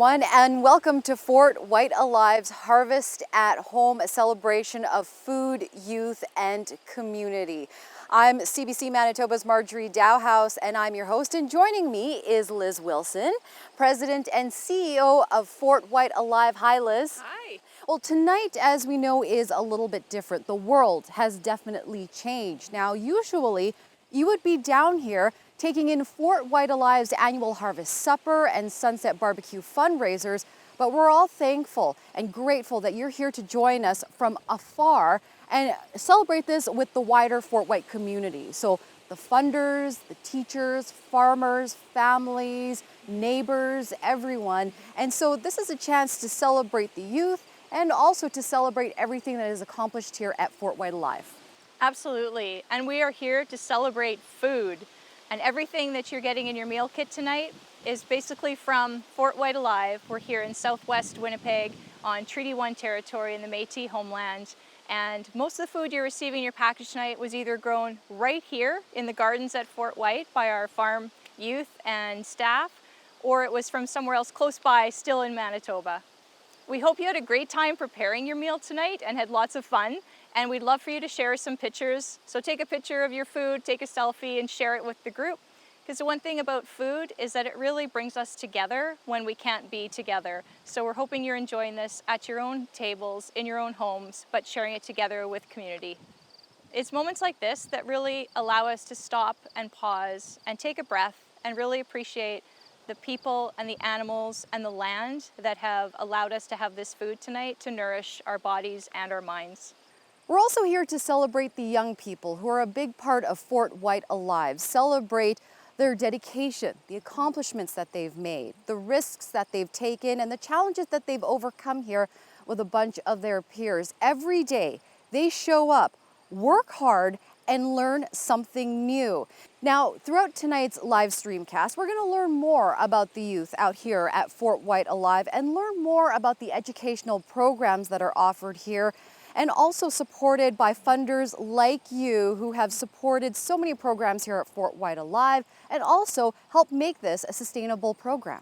everyone, and welcome to FortWhyte Alive's Harvest at Home, a celebration of food, youth, and community. I'm CBC Manitoba's Marjorie Dowhouse, and I'm your host, and joining me is Liz Wilson, President and CEO of FortWhyte Alive. Hi, Liz. Hi. Well, tonight, as we know, is a little bit different. The world has definitely changed. Now, usually, you would be down here taking in FortWhyte Alive's annual Harvest Supper and Sunset Barbecue fundraisers, but we're all thankful and grateful that you're here to join us from afar and celebrate this with the wider FortWhyte community. So the funders, the teachers, farmers, families, neighbors, everyone. And so this is a chance to celebrate the youth and also to celebrate everything that is accomplished here at FortWhyte Alive. Absolutely. And we are here to celebrate food. And everything that you're getting in your meal kit tonight is basically from FortWhyte Alive. We're here in southwest Winnipeg on Treaty 1 territory in the Métis homeland. And most of the food you're receiving in your package tonight was either grown right here in the gardens at FortWhyte by our farm youth and staff, or it was from somewhere else close by, still in Manitoba. We hope you had a great time preparing your meal tonight and had lots of fun. And we'd love for you to share some pictures. So take a picture of your food, take a selfie, and share it with the group. Because the one thing about food is that it really brings us together when we can't be together. So we're hoping you're enjoying this at your own tables, in your own homes, but sharing it together with community. It's moments like this that really allow us to stop and pause and take a breath and really appreciate the people and the animals and the land that have allowed us to have this food tonight to nourish our bodies and our minds. We're also here to celebrate the young people who are a big part of FortWhyte Alive, celebrate their dedication, the accomplishments that they've made, the risks that they've taken, and the challenges that they've overcome here with a bunch of their peers. Every day, they show up, work hard, and learn something new. Now, throughout tonight's live streamcast, we're going to learn more about the youth out here at FortWhyte Alive and learn more about the educational programs that are offered here, and also supported by funders like you who have supported so many programs here at FortWhyte Alive and also help make this a sustainable program.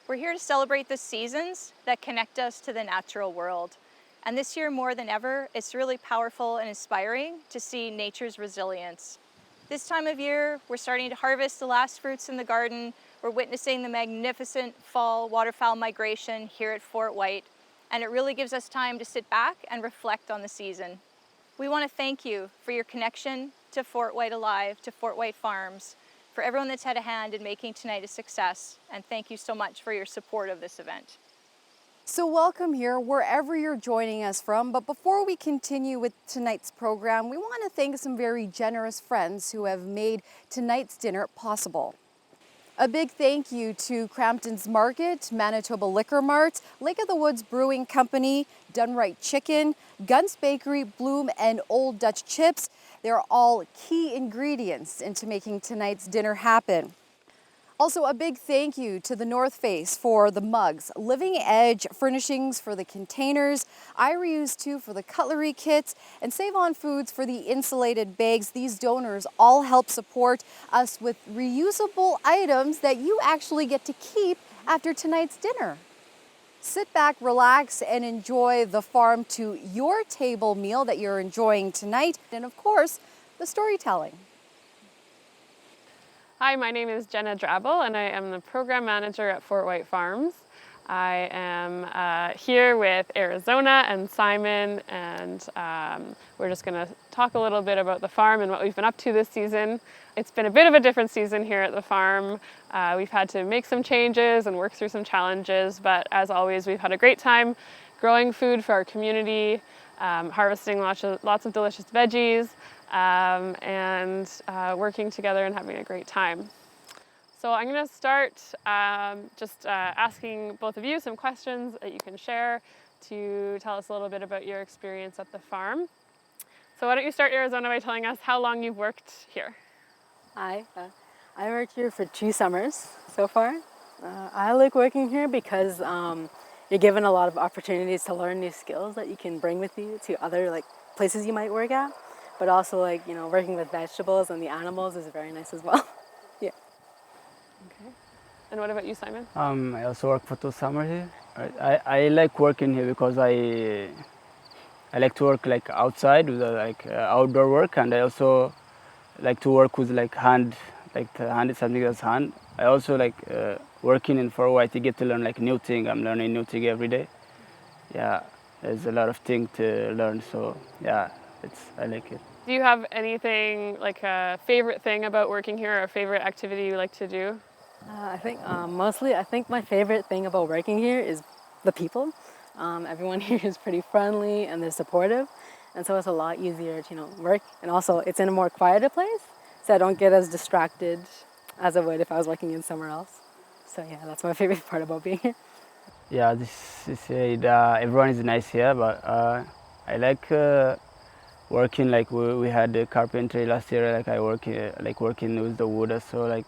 We're here to celebrate the seasons that connect us to the natural world. And this year more than ever, it's really powerful and inspiring to see nature's resilience. This time of year, we're starting to harvest the last fruits in the garden. We're witnessing the magnificent fall waterfowl migration here at FortWhyte. And it really gives us time to sit back and reflect on the season. We want to thank you for your connection to FortWhyte Alive, to FortWhyte Farms, for everyone that's had a hand in making tonight a success, and thank you so much for your support of this event. So welcome here wherever you're joining us from, but before we continue with tonight's program, we want to thank some very generous friends who have made tonight's dinner possible. A big thank you to Crampton's Market, Manitoba Liquor Mart, Lake of the Woods Brewing Company, Done Right Chicken, Guns Bakery, Bloom, and Old Dutch Chips. They're all key ingredients into making tonight's dinner happen. Also, a big thank you to the North Face for the mugs, Living Edge Furnishings for the containers, I Reuse 2 for the cutlery kits, and Save On Foods for the insulated bags. These donors all help support us with reusable items that you actually get to keep after tonight's dinner. Sit back, relax, and enjoy the farm to your table meal that you're enjoying tonight, and of course, the storytelling. Hi, my name is Jenna DRABBLE, and I am the Program Manager at FortWhyte Farms. I am here with Arizona and Simon, and we're just going to talk a little bit about the farm and what we've been up to this season. It's been a bit of a different season here at the farm. We've had to make some changes and work through some challenges, but as always, we've had a great time growing food for our community, harvesting lots of delicious veggies, and working together and having a great time. So I'm going to start just asking both of you some questions that you can share to tell us a little bit about your experience at the farm. So why don't you start, Arizona, by telling us how long you've worked here? Hi, I worked here for 2 summers so far. I like working here because you're given a lot of opportunities to learn new skills that you can bring with you to other places you might work at. But also working with vegetables and the animals is very nice as well. Yeah. Okay. And what about you, Simon? I also work for 2 summers here. I like working here because I like to work like outside with outdoor work, and I also like to work with like hand, like the hand is something that's hand. I also like working in FortWhyte. You get to learn like new thing. I'm learning new thing every day. Yeah, there's a lot of things to learn. So yeah, I like it. Do you have anything, like a favorite thing about working here, or a favorite activity you like to do? I think mostly, I think my favorite thing about working here is the people. Everyone here is pretty friendly and they're supportive, and so it's a lot easier to work. And also, it's in a more quieter place, so I don't get as distracted as I would if I was working in somewhere else. So yeah, that's my favorite part about being here. Yeah, this is it. Everyone is nice here, but I like working like we had the carpentry last year. Like I work like working with the wood, so like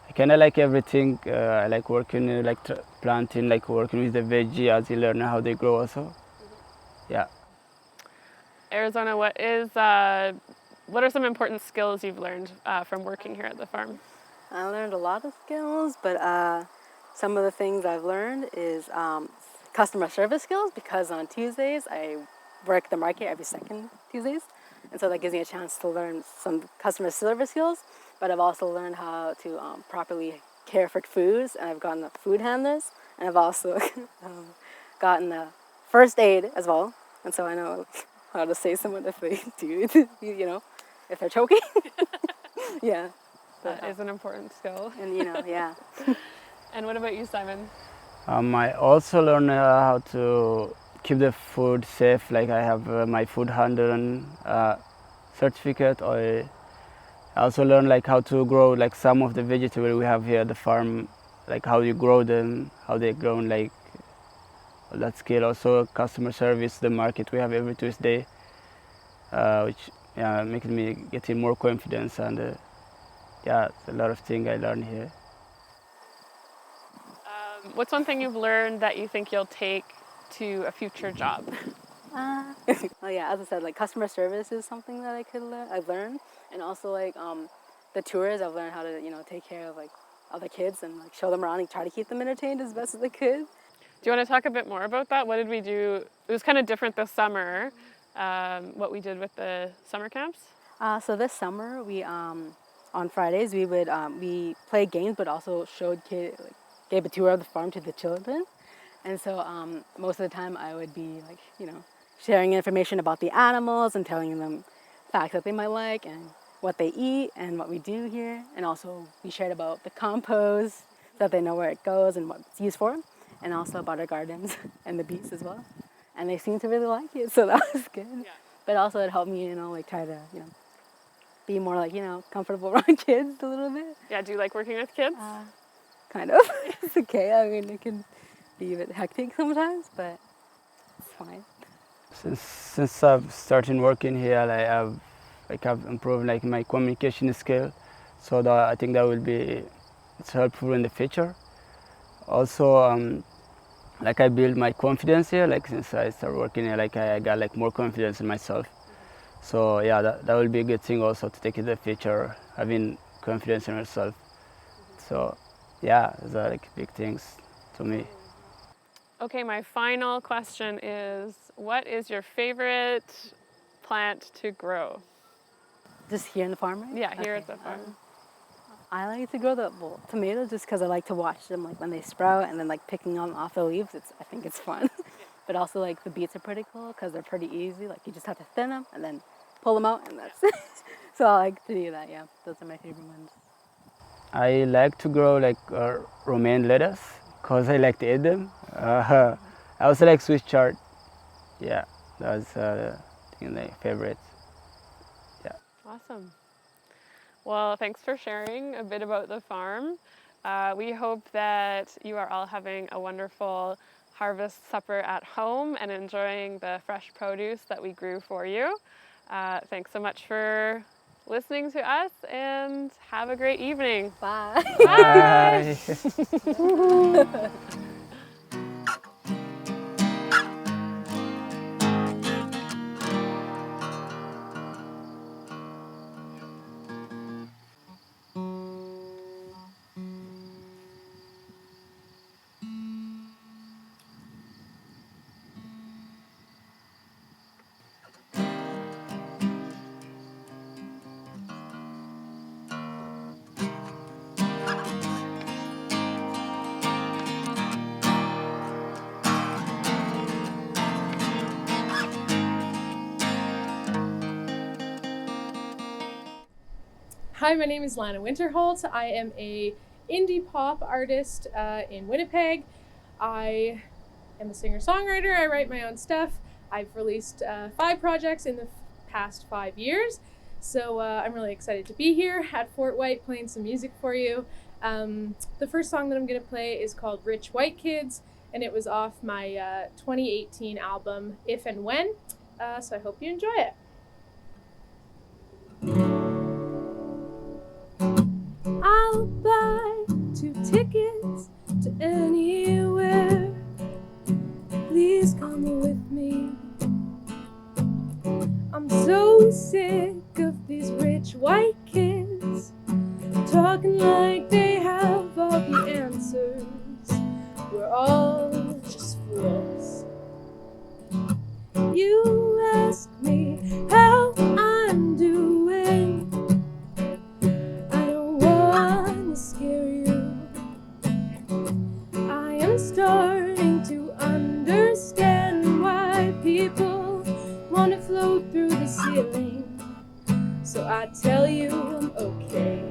I kind of like everything. I like working like planting, like working with the veggie as you learn how they grow. Also, yeah. Arizona, what are some important skills you've learned from working here at the farm? I learned a lot of skills, but some of the things I've learned is customer service skills, because on Tuesdays I work the market every second Tuesdays, and so that gives me a chance to learn some customer service skills. But I've also learned how to properly care for foods, and I've gotten the food handlers, and I've also gotten the first aid as well, and so I know how to save someone if they do, if they're choking. Yeah. That is an important skill. And yeah. And what about you, Simon? I also learn how to keep the food safe. Like I have my food handler certificate. I also learn like how to grow like some of the vegetables we have here at the farm, like how you grow them, how they grown, like that skill. Also customer service, the market we have every Tuesday, which makes me getting more confidence, and yeah, it's a lot of things I learned here. What's one thing you've learned that you think you'll take to a future job? Well, yeah, as I said, like customer service is something that I've learned, and also like the tours, I've learned how to take care of like other kids and like show them around and try to keep them entertained as best as I could. Do you want to talk a bit more about that? What did we do? It was kind of different this summer, what we did with the summer camps. So this summer we on Fridays we would we played games, but also gave a tour of the farm to the children. And so most of the time I would be like, sharing information about the animals and telling them facts that they might like and what they eat and what we do here. And also we shared about the compost so that they know where it goes and what it's used for. And also about our gardens and the beets as well. And they seemed to really like it, so that was good. Yeah. But also it helped me, like try to, be more like, comfortable around kids a little bit. Yeah, do you like working with kids? Kind of. It's okay. I mean, it can be a bit hectic sometimes, but it's fine. Since I've started working here, I've improved like my communication skill, so that I think that will be it's helpful in the future. Also, like I build my confidence here. Like since I started working here, like I got like more confidence in myself. So yeah, that will be a good thing also to take in the future, having confidence in yourself. So yeah, those are like big things to me. Okay, my final question is, what is your favorite plant to grow? Just here in the farm, right? Yeah, here at the farm. I like to grow the tomatoes just because I like to watch them like when they sprout and then like picking them off the leaves. I think it's fun. But also like the beets are pretty cool because they're pretty easy. Like you just have to thin them and then pull them out, and that's it. So I like to do that. Yeah, those are my favorite ones. I like to grow like romaine lettuce because I like to eat them. I also like Swiss chard. Yeah, that's my favorite. Yeah. Awesome. Well, thanks for sharing a bit about the farm. We hope that you are all having a wonderful harvest supper at home and enjoying the fresh produce that we grew for you. Thanks so much for listening to us, and have a great evening. Bye. Bye. Bye. Hi, my name is Lana Winterholt. I am a indie pop artist in Winnipeg. I am a singer-songwriter. I write my own stuff. I've released 5 projects in the past 5 years. So I'm really excited to be here at FortWhyte playing some music for you. The first song that I'm going to play is called Rich White Kids, and it was off my 2018 album, If and When. So I hope you enjoy it. I'll buy 2 tickets to anywhere. Please come with me. I'm so sick of these rich white kids talking like they have all the answers. We're all just fools. You ask me how I'm doing. I don't want to scare you. I am starting to understand why people want to float through the ceiling. So I tell you I'm okay.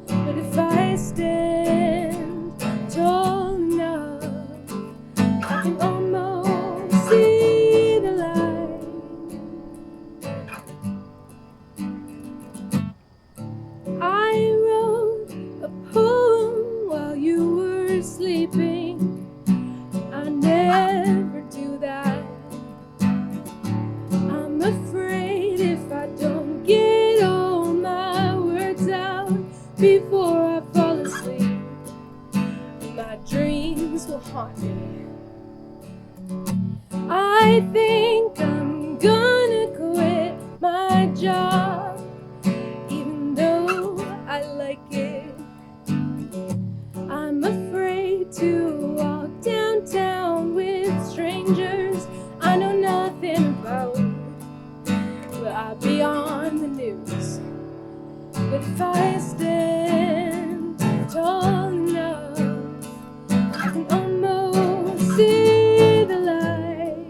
But if I stand tall enough, I can almost see the light. I wrote a poem while you were sleeping. I never do that. I'm afraid if I don't get all my words out before I fall asleep, my dreams will haunt me. I think I'm gonna quit my job, even though I like it. I'm afraid to walk downtown with strangers I know nothing about. But I'll be on the news. But if I stand tall enough, I can almost see the light.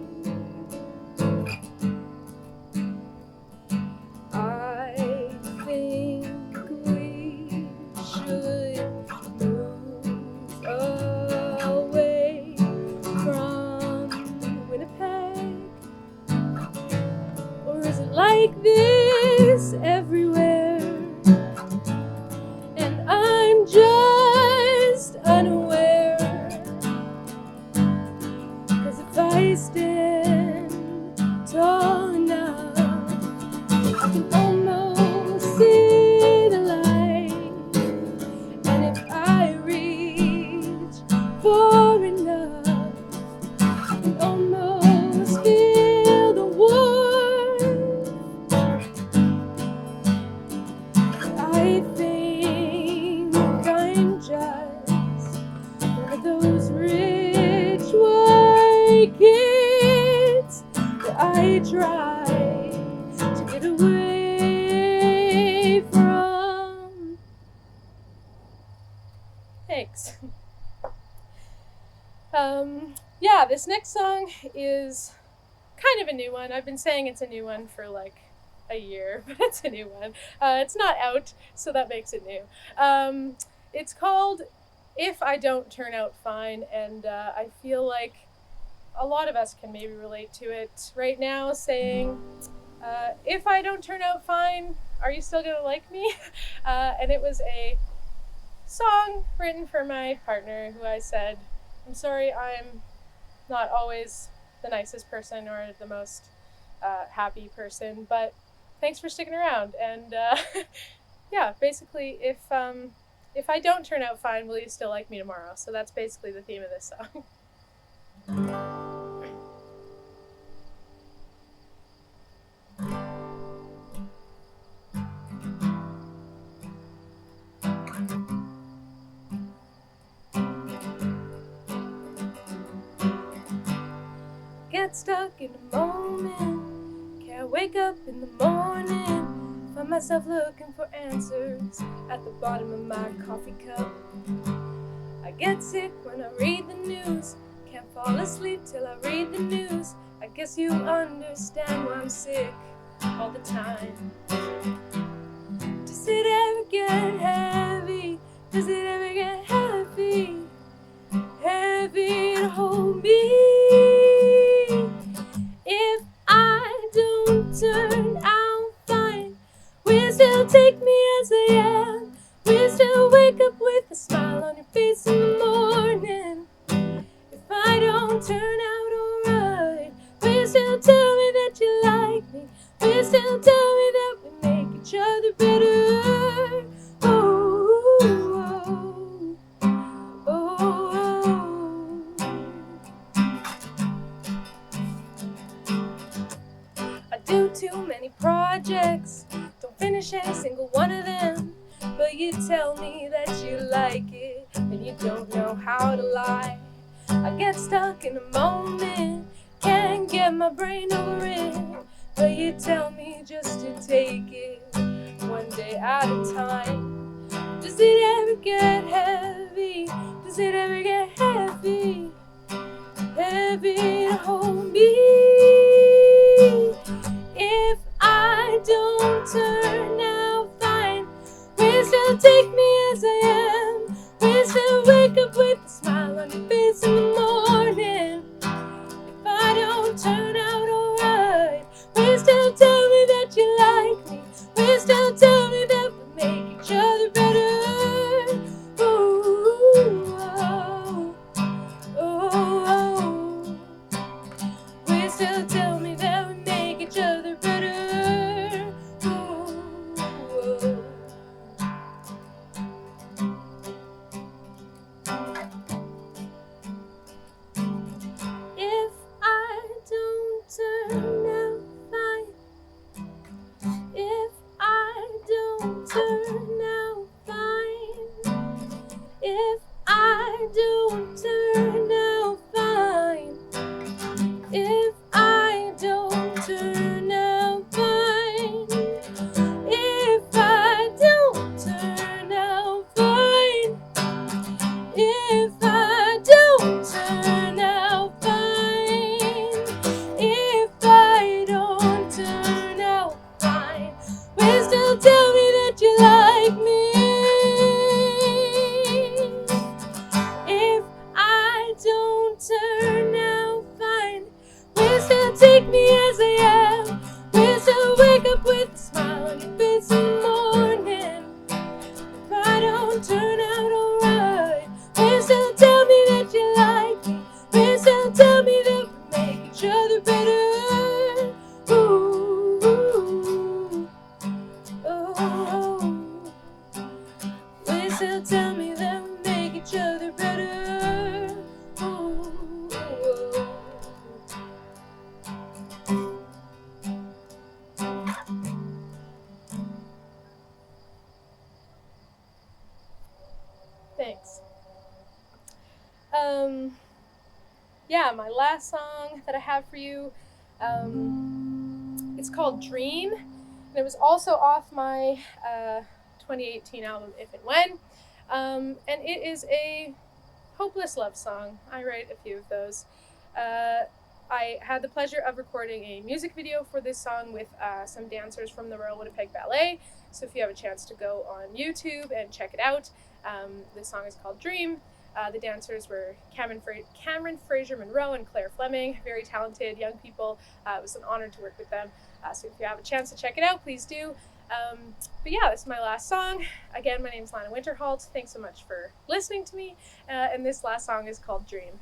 I think we should move away from Winnipeg. Or is it like this everywhere? And I'm just unaware. 'Cause if I stand tall enough, I can almost see the light. And if I reach far enough, I can almost feel the warmth. I think I'm just one of those rich white kids that I try to get away from. Thanks. Yeah, this next song is kind of a new one. I've been saying it's a new one for like a year, but it's a new one. It's not out, so that makes it new. It's called If I Don't Turn Out Fine, and I feel like a lot of us can maybe relate to it right now, saying, if I don't turn out fine, are you still gonna like me? And it was a song written for my partner, who I said, I'm sorry, I'm not always the nicest person or the most happy person, but thanks for sticking around. And yeah, basically, if I don't turn out fine, will you still like me tomorrow? So that's basically the theme of this song. Get stuck in a moment, can't wake up in the morning, find myself looking for answers at the bottom of my coffee cup. I get sick when I read the news, can't fall asleep till I read the news. I guess you understand why I'm sick all the time. To Does it ever get heavy? Does it ever get heavy? Heavy to hold me. If I don't turn out fine, will you still take me as I am? Will you still wake up with a smile on your face in the morning? If I don't turn out alright, will you still tell me that you like me? Will you still tell me that we make each other better? Oh, oh, oh, oh. I do too many projects, don't finish any single one of them. But you tell me that you like it, and you don't know how to lie. I get stuck in a moment, can't get my brain over it. But you tell me just to take it one day at a time. Does it ever get heavy? Does it ever get heavy? Heavy to hold me. If I don't turn out fine, will you still take me as I am? Will you still wake up with a smile on your face in the morning? If I don't turn out alright, will you still tell me that you like me? Will you still tell me that we make each other better? Ooh, oh, oh, oh. Will you still tell me that we make each other better? Ooh, oh. If I don't turn out fine, if I don't turn out fine, if I don't turn out fine, if I don't turn out fine, if I don't turn out fine, if I don't turn out fine, if I don't turn out fine, will you still tell me that you like me? If I don't turn out fine, will you still take me as I am? Will you still wake up with a smile on your face in the morning? If I don't turn out alright, will you still tell me that you like me? Will you still tell me that we make each other better? Ooh, oh, oh. Will you still tell me that we make each other better? Ooh, oh. Thanks. Yeah, my last song that I have for you, it's called Dream, and it was also off my 2018 album If and When, and it is a hopeless love song. I write a few of those. I had the pleasure of recording a music video for this song with some dancers from the Royal Winnipeg Ballet, so if you have a chance to go on YouTube and check it out, this song is called Dream. The dancers were Cameron Fraser Monroe and Claire Fleming, very talented young people. It was an honor to work with them. So if you have a chance to check it out, please do. But yeah, this is my last song. Again, my name is Lana Winterholt. Thanks so much for listening to me. And this last song is called Dream.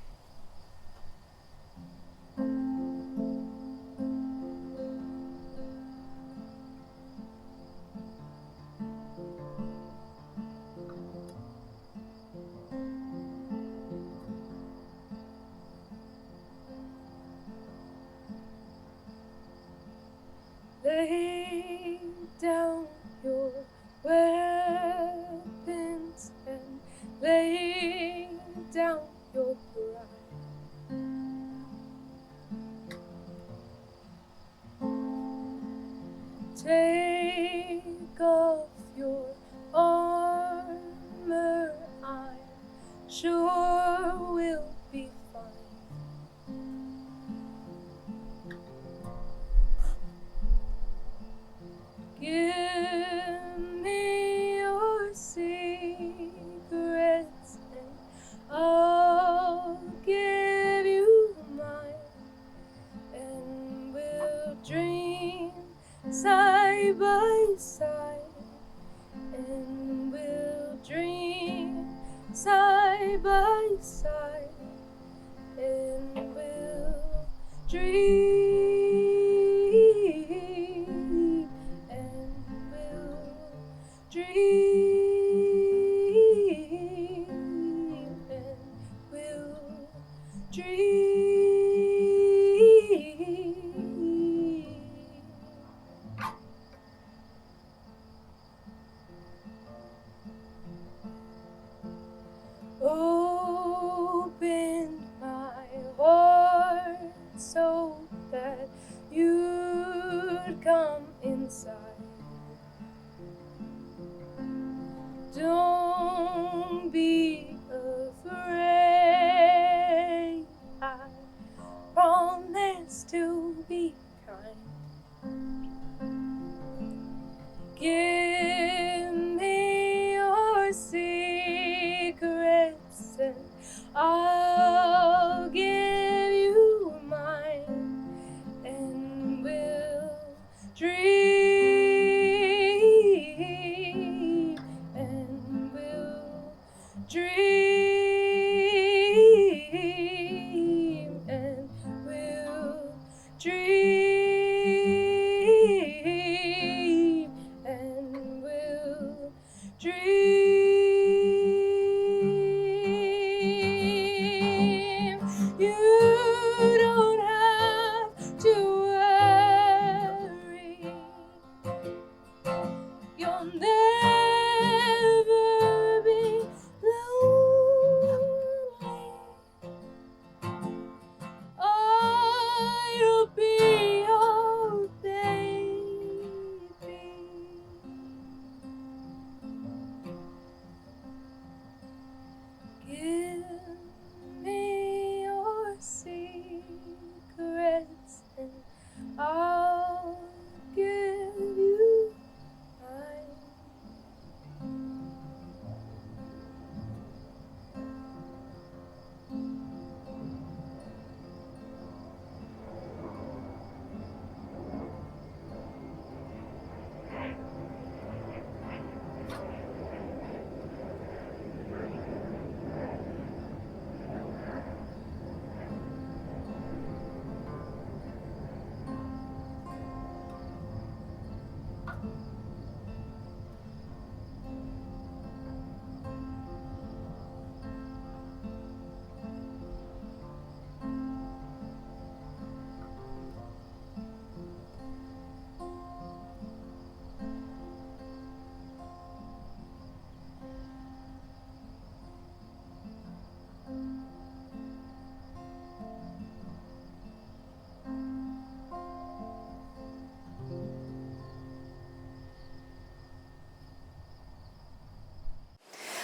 Lay down your weapons and lay down your pride. Take off your armor, I'm sure we'll be fine. Give me side, and we'll dream side by side, and we'll dream, and we'll dream, and we'll dream. Open my heart so that you'd come inside. Don't be afraid. I promise to be kind. Give me your secrets and I'll give you mine, and we'll dream, and we'll dream, and we'll dream, and we'll dream. You don't have to worry. You'll never be lonely. I'll be your baby. Give me your secrets and I'll give you mine.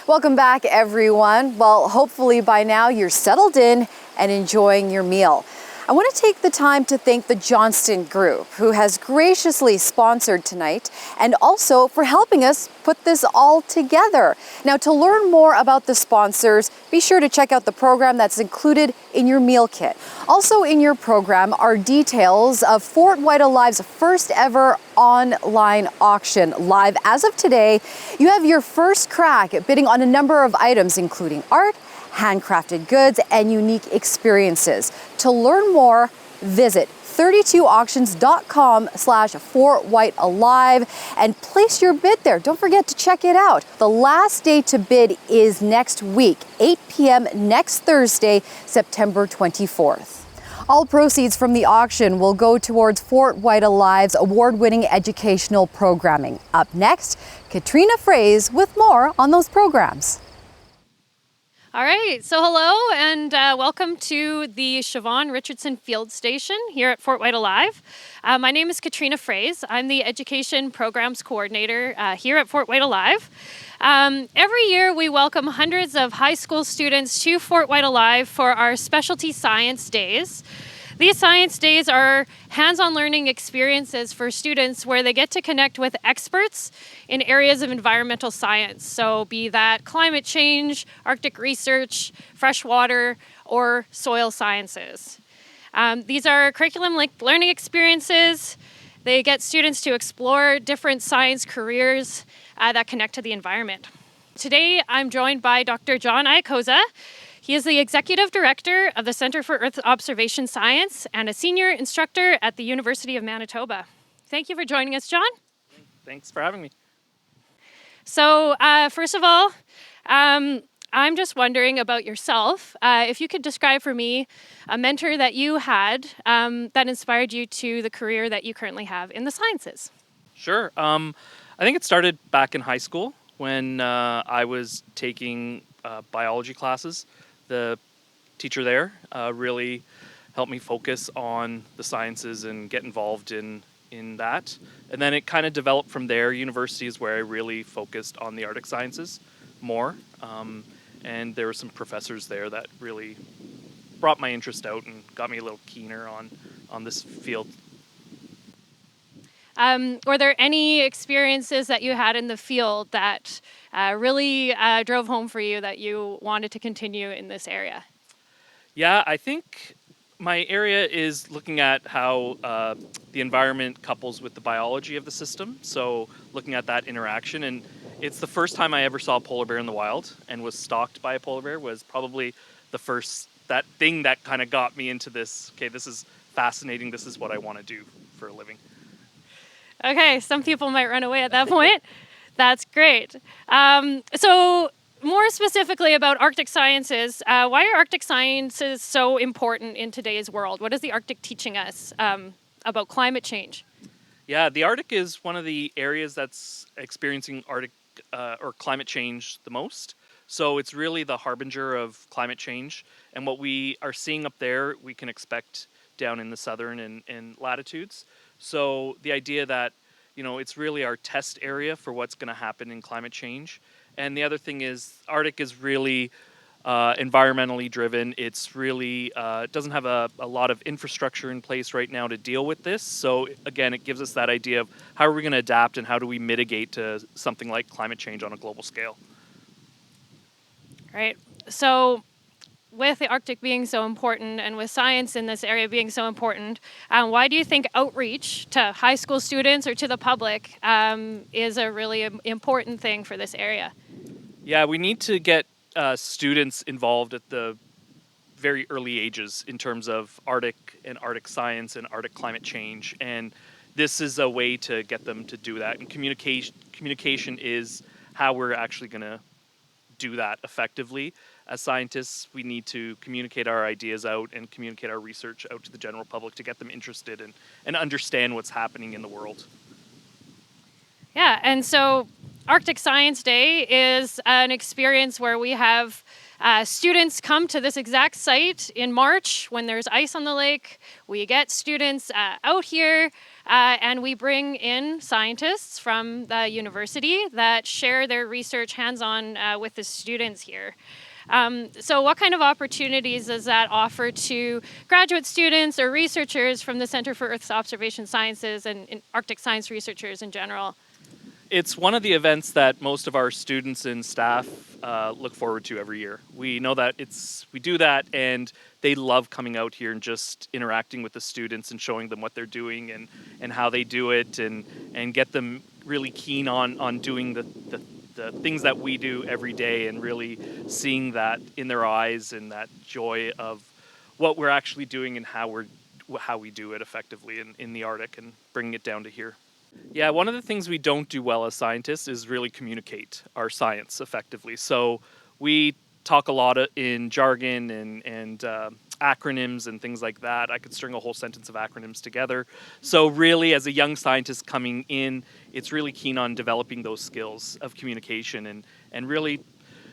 Welcome back, everyone. Well, hopefully by now you're settled in and enjoying your meal. I want to take the time to thank the Johnston Group, who has graciously sponsored tonight, and also for helping us put this all together. Now, to learn more about the sponsors, be sure to check out the program that's included in your meal kit. Also in your program are details of FortWhyte Alive's first ever online auction. Live as of today, you have your first crack at bidding on a number of items, including art, handcrafted goods, and unique experiences. To learn more, visit 32auctions.com/FortWhyte Alive and place your bid there. Don't forget to check it out. The last day to bid is next week, 8 p.m. next Thursday, September 24th. All proceeds from the auction will go towards FortWhyte Alive's award-winning educational programming. Up next, Katrina Fraze with more on those programs. All right, so hello and welcome to the Siobhan Richardson Field Station here at FortWhyte Alive. My name is Katrina Fraze. I'm the Education Programs Coordinator here at FortWhyte Alive. Every year we welcome hundreds of high school students to FortWhyte Alive for our specialty science days. These science days are hands-on learning experiences for students where they get to connect with experts in areas of environmental science. So be that climate change, Arctic research, freshwater, or soil sciences. These are curriculum-linked learning experiences They get students to explore different science careers that connect to the environment. Today, I'm joined by Dr. John Iacosa. He is the Executive Director of the Center for Earth Observation Science and a Senior Instructor at the University of Manitoba. Thank you for joining us, John. Thanks for having me. So, first of all, I'm just wondering about yourself. If you could describe for me a mentor that you had that inspired you to the career that you currently have in the sciences. Sure. I think it started back in high school when I was taking biology classes. The teacher there really helped me focus on the sciences and get involved in that. And then it kind of developed from there. University is where I really focused on the Arctic sciences more. And there were some professors there that really brought my interest out and got me a little keener on this field. Were there any experiences that you had in the field that really drove home for you that you wanted to continue in this area? Yeah, I think my area is looking at how the environment couples with the biology of the system. So looking at that interaction. And it's the first time I ever saw a polar bear in the wild and was stalked by a polar bear was probably that thing that kind of got me into this. Okay, this is fascinating. This is what I want to do for a living. Okay, some people might run away at that point. That's great. So more specifically about Arctic sciences, why are Arctic sciences so important in today's world? What is the Arctic teaching us about climate change? Yeah, the Arctic is one of the areas that's experiencing Arctic or climate change the most. So it's really the harbinger of climate change. And what we are seeing up there, we can expect down in the southern and latitudes. So the idea that, it's really our test area for what's going to happen in climate change. And the other thing is Arctic is really environmentally driven. It's really doesn't have a lot of infrastructure in place right now to deal with this. So again, it gives us that idea of how are we going to adapt and how do we mitigate to something like climate change on a global scale. Right. So with the Arctic being so important and with science in this area being so important, why do you think outreach to high school students or to the public is a really important thing for this area? Yeah, we need to get students involved at the very early ages in terms of Arctic and Arctic science and Arctic climate change. And this is a way to get them to do that. And communication is how we're actually going to do that effectively. As scientists, we need to communicate our ideas out and communicate our research out to the general public to get them interested and understand what's happening in the world. Yeah, and so Arctic Science Day is an experience where we have students come to this exact site in March when there's ice on the lake. We get students out here and we bring in scientists from the university that share their research hands-on with the students here. So what kind of opportunities does that offer to graduate students or researchers from the Center for Earth Observation Sciences and Arctic science researchers in general? It's one of the events that most of our students and staff look forward to every year. We know that we do that and they love coming out here and just interacting with the students and showing them what they're doing and how they do it and get them really keen on doing the things that we do every day and really seeing that in their eyes and that joy of what we're actually doing and how we do it effectively in the Arctic and bringing it down to here. Yeah, one of the things we don't do well as scientists is really communicate our science effectively. So we talk a lot in jargon and acronyms and things like that. I could string a whole sentence of acronyms together. So really, as a young scientist coming in, it's really keen on developing those skills of communication and really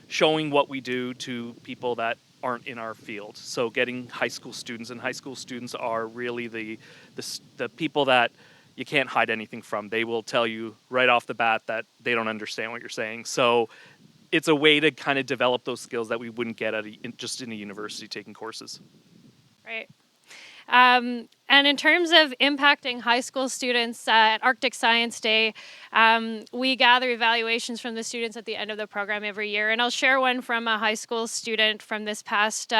showing what we do to people that aren't in our field. So getting high school students, and high school students are really the people that you can't hide anything from. They will tell you right off the bat that they don't understand what you're saying. So it's a way to kind of develop those skills that we wouldn't get just in a university taking courses. Right. And in terms of impacting high school students at Arctic Science Day, we gather evaluations from the students at the end of the program every year. And I'll share one from a high school student from this past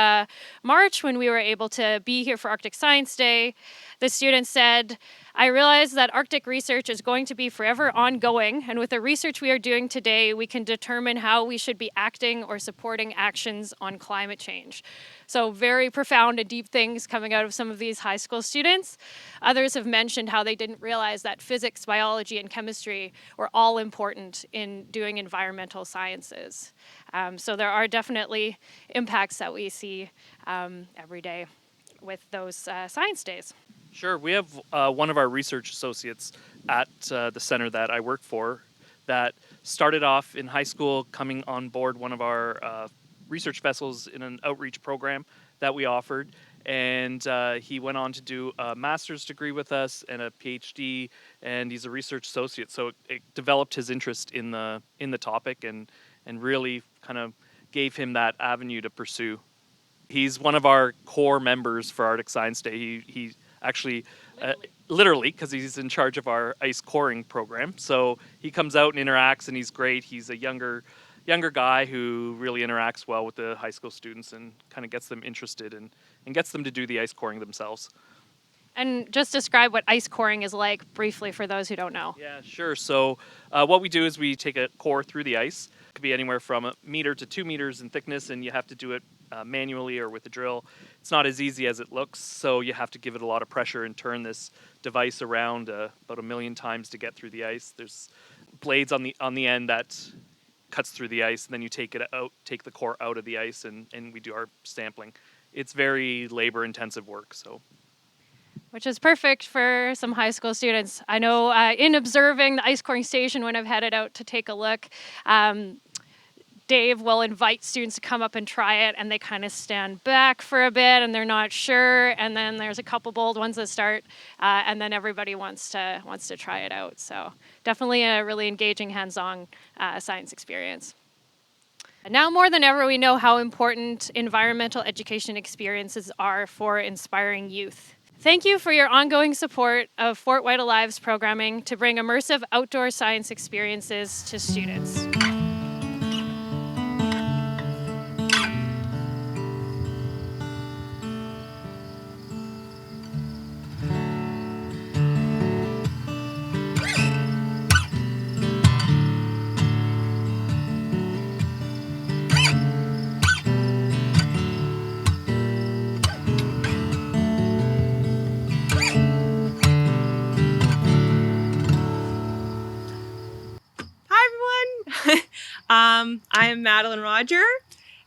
March when we were able to be here for Arctic Science Day. The student said, "I realize that Arctic research is going to be forever ongoing, and with the research we are doing today, we can determine how we should be acting or supporting actions on climate change." So very profound and deep things coming out of some of these high school students. Others have mentioned how they didn't realize that physics, biology, and chemistry were all important in doing environmental sciences. So there are definitely impacts that we see every day with those science days. Sure. We have one of our research associates at the center that I work for that started off in high school coming on board one of our research vessels in an outreach program that we offered. And he went on to do a master's degree with us and a PhD, and he's a research associate. So it developed his interest in the topic and really kind of gave him that avenue to pursue. He's one of our core members for Arctic Science Day. He actually, literally, because he's in charge of our ice coring program. So he comes out and interacts, and he's great. He's a younger guy who really interacts well with the high school students and kind of gets them interested and gets them to do the ice coring themselves. And just describe what ice coring is like briefly for those who don't know. Yeah, sure. So what we do is we take a core through the ice. It could be anywhere from 1 meter to 2 meters in thickness, and you have to do it manually or with a drill. It's not as easy as it looks, so you have to give it a lot of pressure and turn this device around about 1 million times to get through the ice. There's blades on the end that cuts through the ice, and then you take the core out of the ice, and we do our sampling. It's very labor-intensive work, so. Which is perfect for some high school students. I know in observing the ice coring station when I've headed out to take a look, Dave will invite students to come up and try it, and they kind of stand back for a bit and they're not sure, and then there's a couple bold ones that start, and then everybody wants to try it out. So definitely a really engaging hands-on science experience. Now more than ever, we know how important environmental education experiences are for inspiring youth. Thank you for your ongoing support of FortWhyte Alive's programming to bring immersive outdoor science experiences to students. I'm Madeline Roger,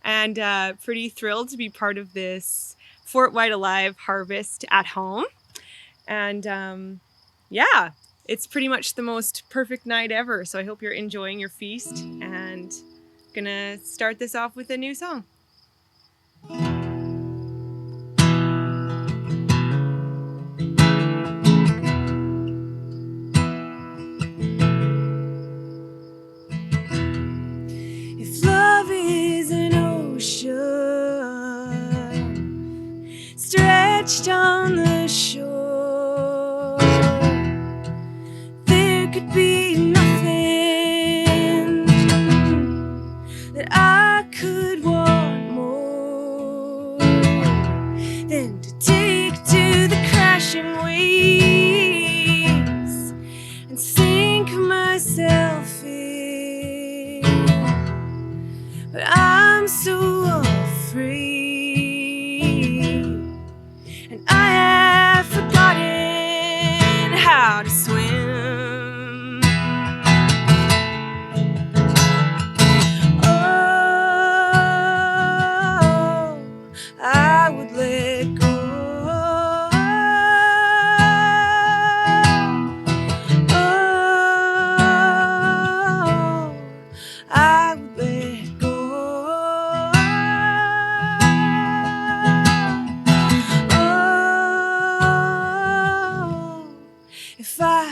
and pretty thrilled to be part of this FortWhyte Alive harvest at home. And yeah, it's pretty much the most perfect night ever. So I hope you're enjoying your feast, and gonna start this off with a new song. If love is an ocean stretched on the shore, there could be nothing that I could want more than to take to the crashing waves and sink myself in. But I'm so afraid, and I have forgotten how to swim. Oh, I would let go. Oh, I would let go. Oh, if I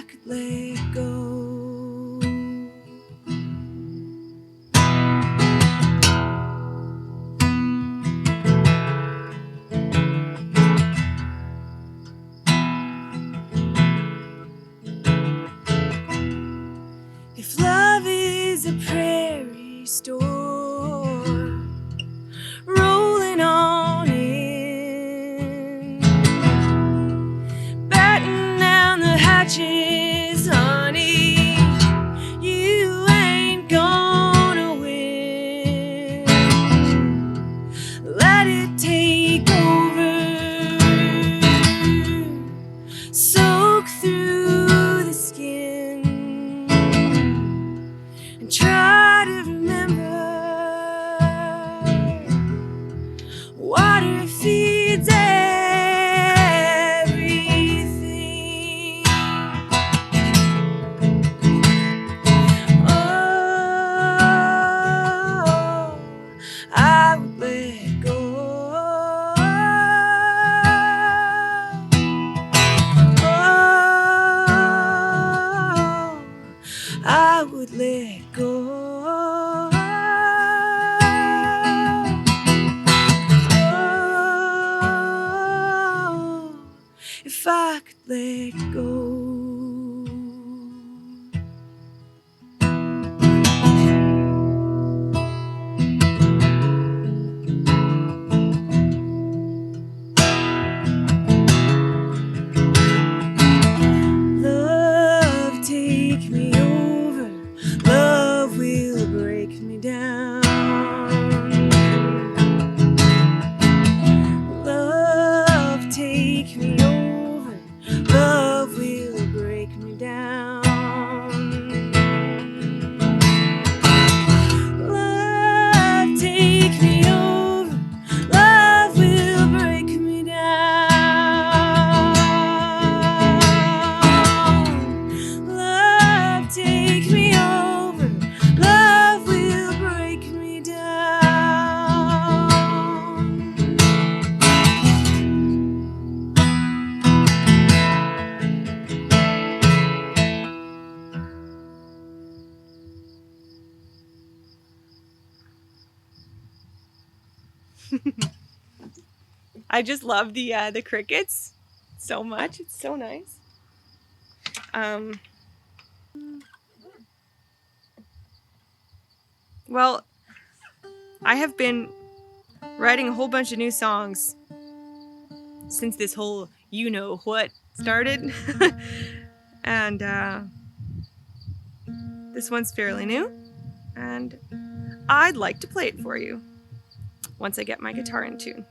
if I could let go. Love, take me over. Love will break me down. Love, take me over. Love will break me down. Love, take me over. Love will break me down. Love, take me over. Love will break me down. I just love the crickets so much. It's so nice. Well, I have been writing a whole bunch of new songs since this whole you know what started. And this one's fairly new, and I'd like to play it for you once I get my guitar in tune.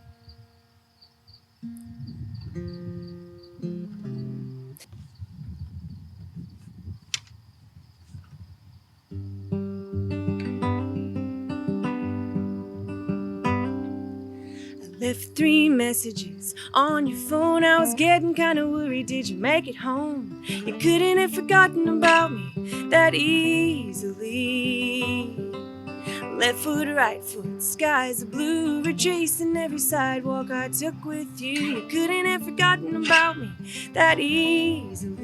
Left 3 messages on your phone. I was getting kinda worried. Did you make it home? You couldn't have forgotten about me that easily. Left foot, right foot, skies are blue. Retracing every sidewalk I took with you. You couldn't have forgotten about me that easily.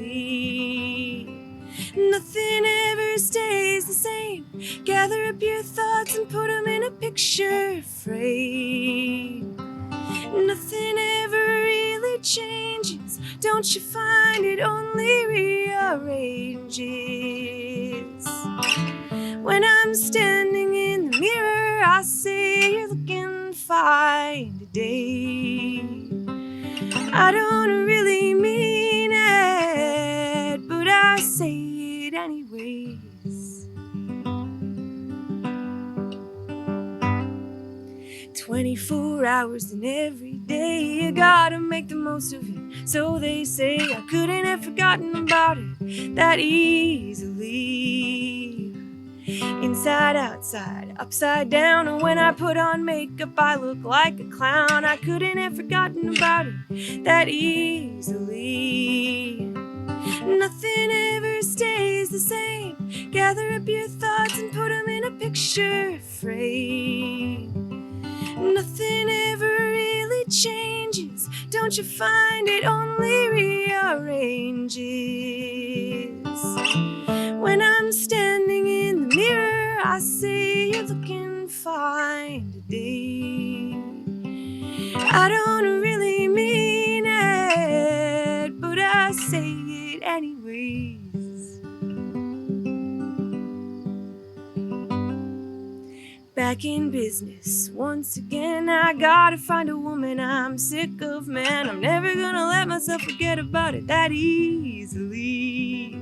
Nothing ever stays the same. Gather up your thoughts and put them in a picture frame. Nothing ever really changes. Don't you find it only rearranges? When I'm standing in the mirror, I say you're looking fine today. I don't really mean it, but I say it anyways. 24 hours in every day, you gotta make the most of it. So they say I couldn't have forgotten about it that easily. Inside, outside, upside down, and when I put on makeup I look like a clown. I couldn't have forgotten about it that easily. Nothing ever stays the same. Gather up your thoughts and put them in a picture frame. Nothing ever really changes. Don't you find it only rearranges? When I'm standing in the mirror, I say you're looking fine today. I don't really mean it, but I say it anyways. Back in business once again. I gotta find a woman. I'm sick of men. I'm never gonna let myself forget about it that easily.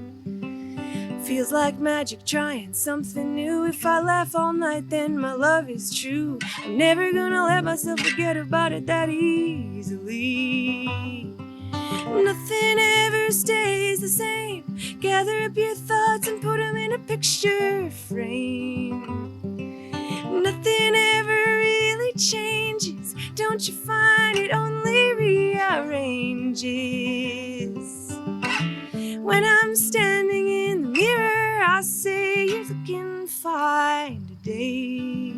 Feels like magic trying something new. If I laugh all night, then my love is true. I'm never gonna let myself forget about it that easily. Nothing ever stays the same. Gather up your thoughts and put them in a picture frame. Nothing ever really changes. Don't you find it only rearranges? When I'm standing in the mirror, I say you're looking fine today.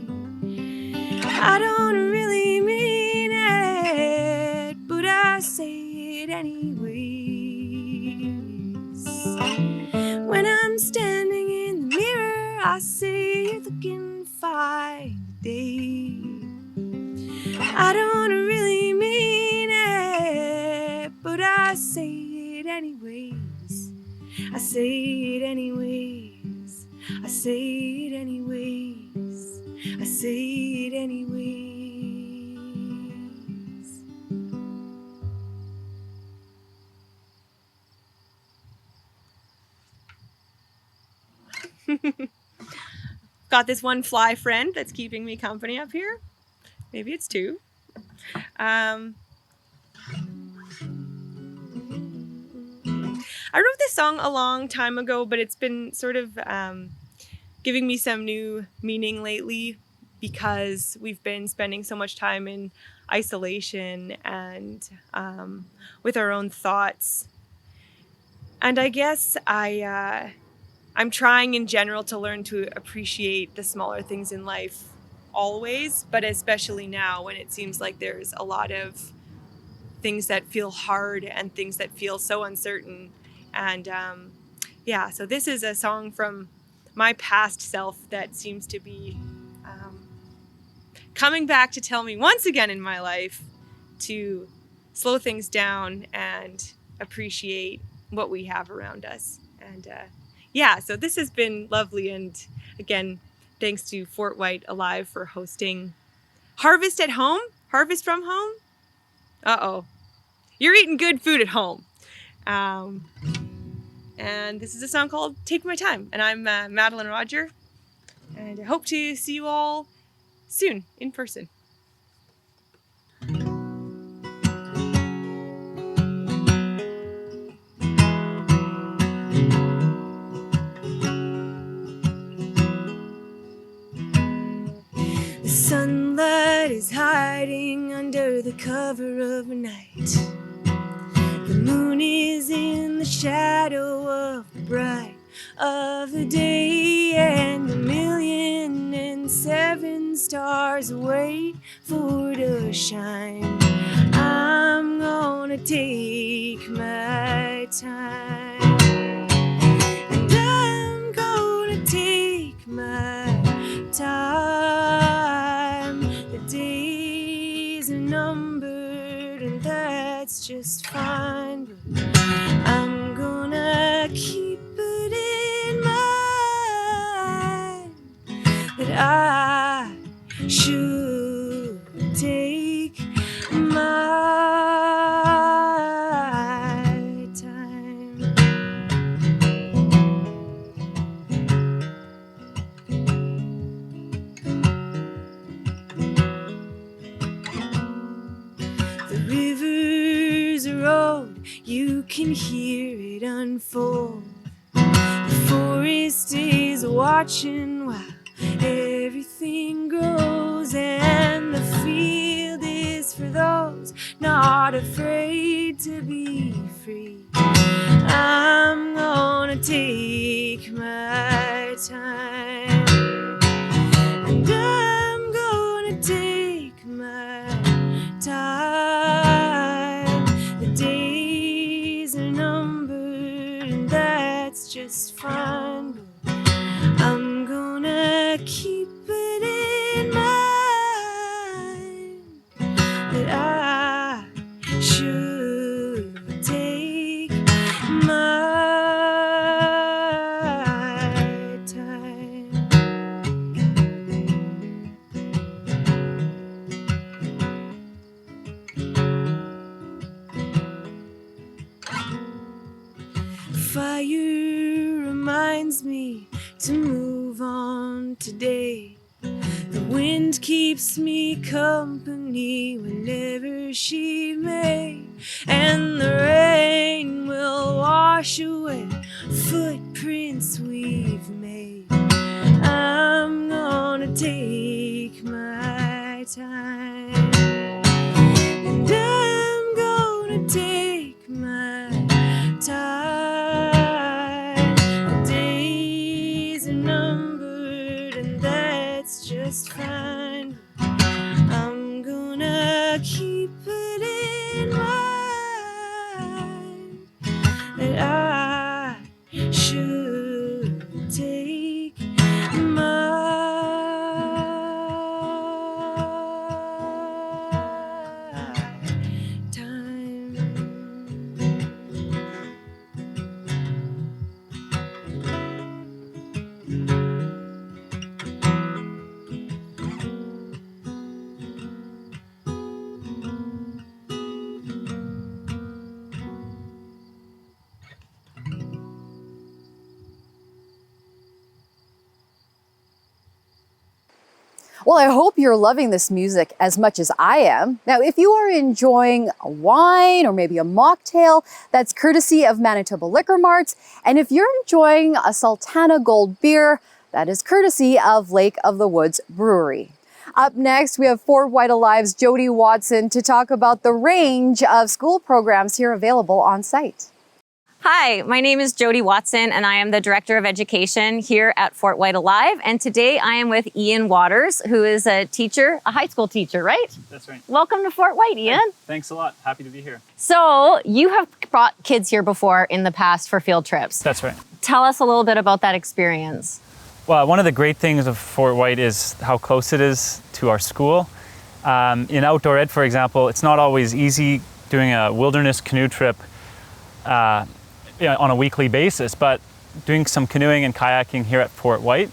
I don't really mean it, but I say it anyways. When I'm standing in the mirror, I say you're looking fine today. I don't really mean it, but I say it anyways. I say it anyways. I say it anyways. I say it anyways. Got this one fly friend that's keeping me company up here. Maybe it's two. I wrote this song a long time ago, but it's been sort of giving me some new meaning lately because we've been spending so much time in isolation and with our own thoughts. And I guess I'm trying in general to learn to appreciate the smaller things in life always, but especially now when it seems like there's a lot of things that feel hard and things that feel so uncertain. And yeah, so this is a song from my past self that seems to be coming back to tell me once again in my life to slow things down and appreciate what we have around us. And yeah, so this has been lovely. And again, thanks to FortWhyte Alive for hosting Harvest at Home, Harvest from Home. Uh-oh, you're eating good food at home. And this is a song called Take My Time. And I'm Madeline Roger. And I hope to see you all soon in person. The sunlight is hiding under the cover of a night. The moon is in the shadow of the bright of the day, and 1,000,007 stars wait for it to shine. I'm gonna take my time, and I'm gonna take my time. The days are numbered, and that's just fine, but I'm gonna keep it in mind that I should take my time. The rivers are old, you can hear it unfold. The forest is watching while everything grows, and the field is for those not afraid to be free. I'm gonna take my time, and I'm gonna take my time. The days are numbered, and that's just fine, but I'm gonna keep it in mind that I should take my time. Fire reminds me to move on today. The wind keeps me company whenever she may, and the rain will wash away footprints we've made. I'm gonna take my time, and I'm gonna take my time. The days are numbered, and that's just fine. I'm gonna keep it in mind Well, I hope you're loving this music as much as I am. Now, if you are enjoying a wine or maybe a mocktail, that's courtesy of Manitoba Liquor Marts. And if you're enjoying a Sultana Gold beer, that is courtesy of Lake of the Woods Brewery. Up next, we have FortWhyte Alive's Jody Watson to talk about the range of school programs here available on site. Hi, my name is Jody Watson and I am the Director of Education here at FortWhyte Alive. And today I am with Ian Waters, who is a teacher, a high school teacher, right? That's right. Welcome to FortWhyte, Ian. Thanks a lot. Happy to be here. So you have brought kids here before in the past for field trips. That's right. Tell us a little bit about that experience. Well, one of the great things of FortWhyte is how close it is to our school. In outdoor ed, for example, it's not always easy doing a wilderness canoe trip on a weekly basis, but doing some canoeing and kayaking here at FortWhyte,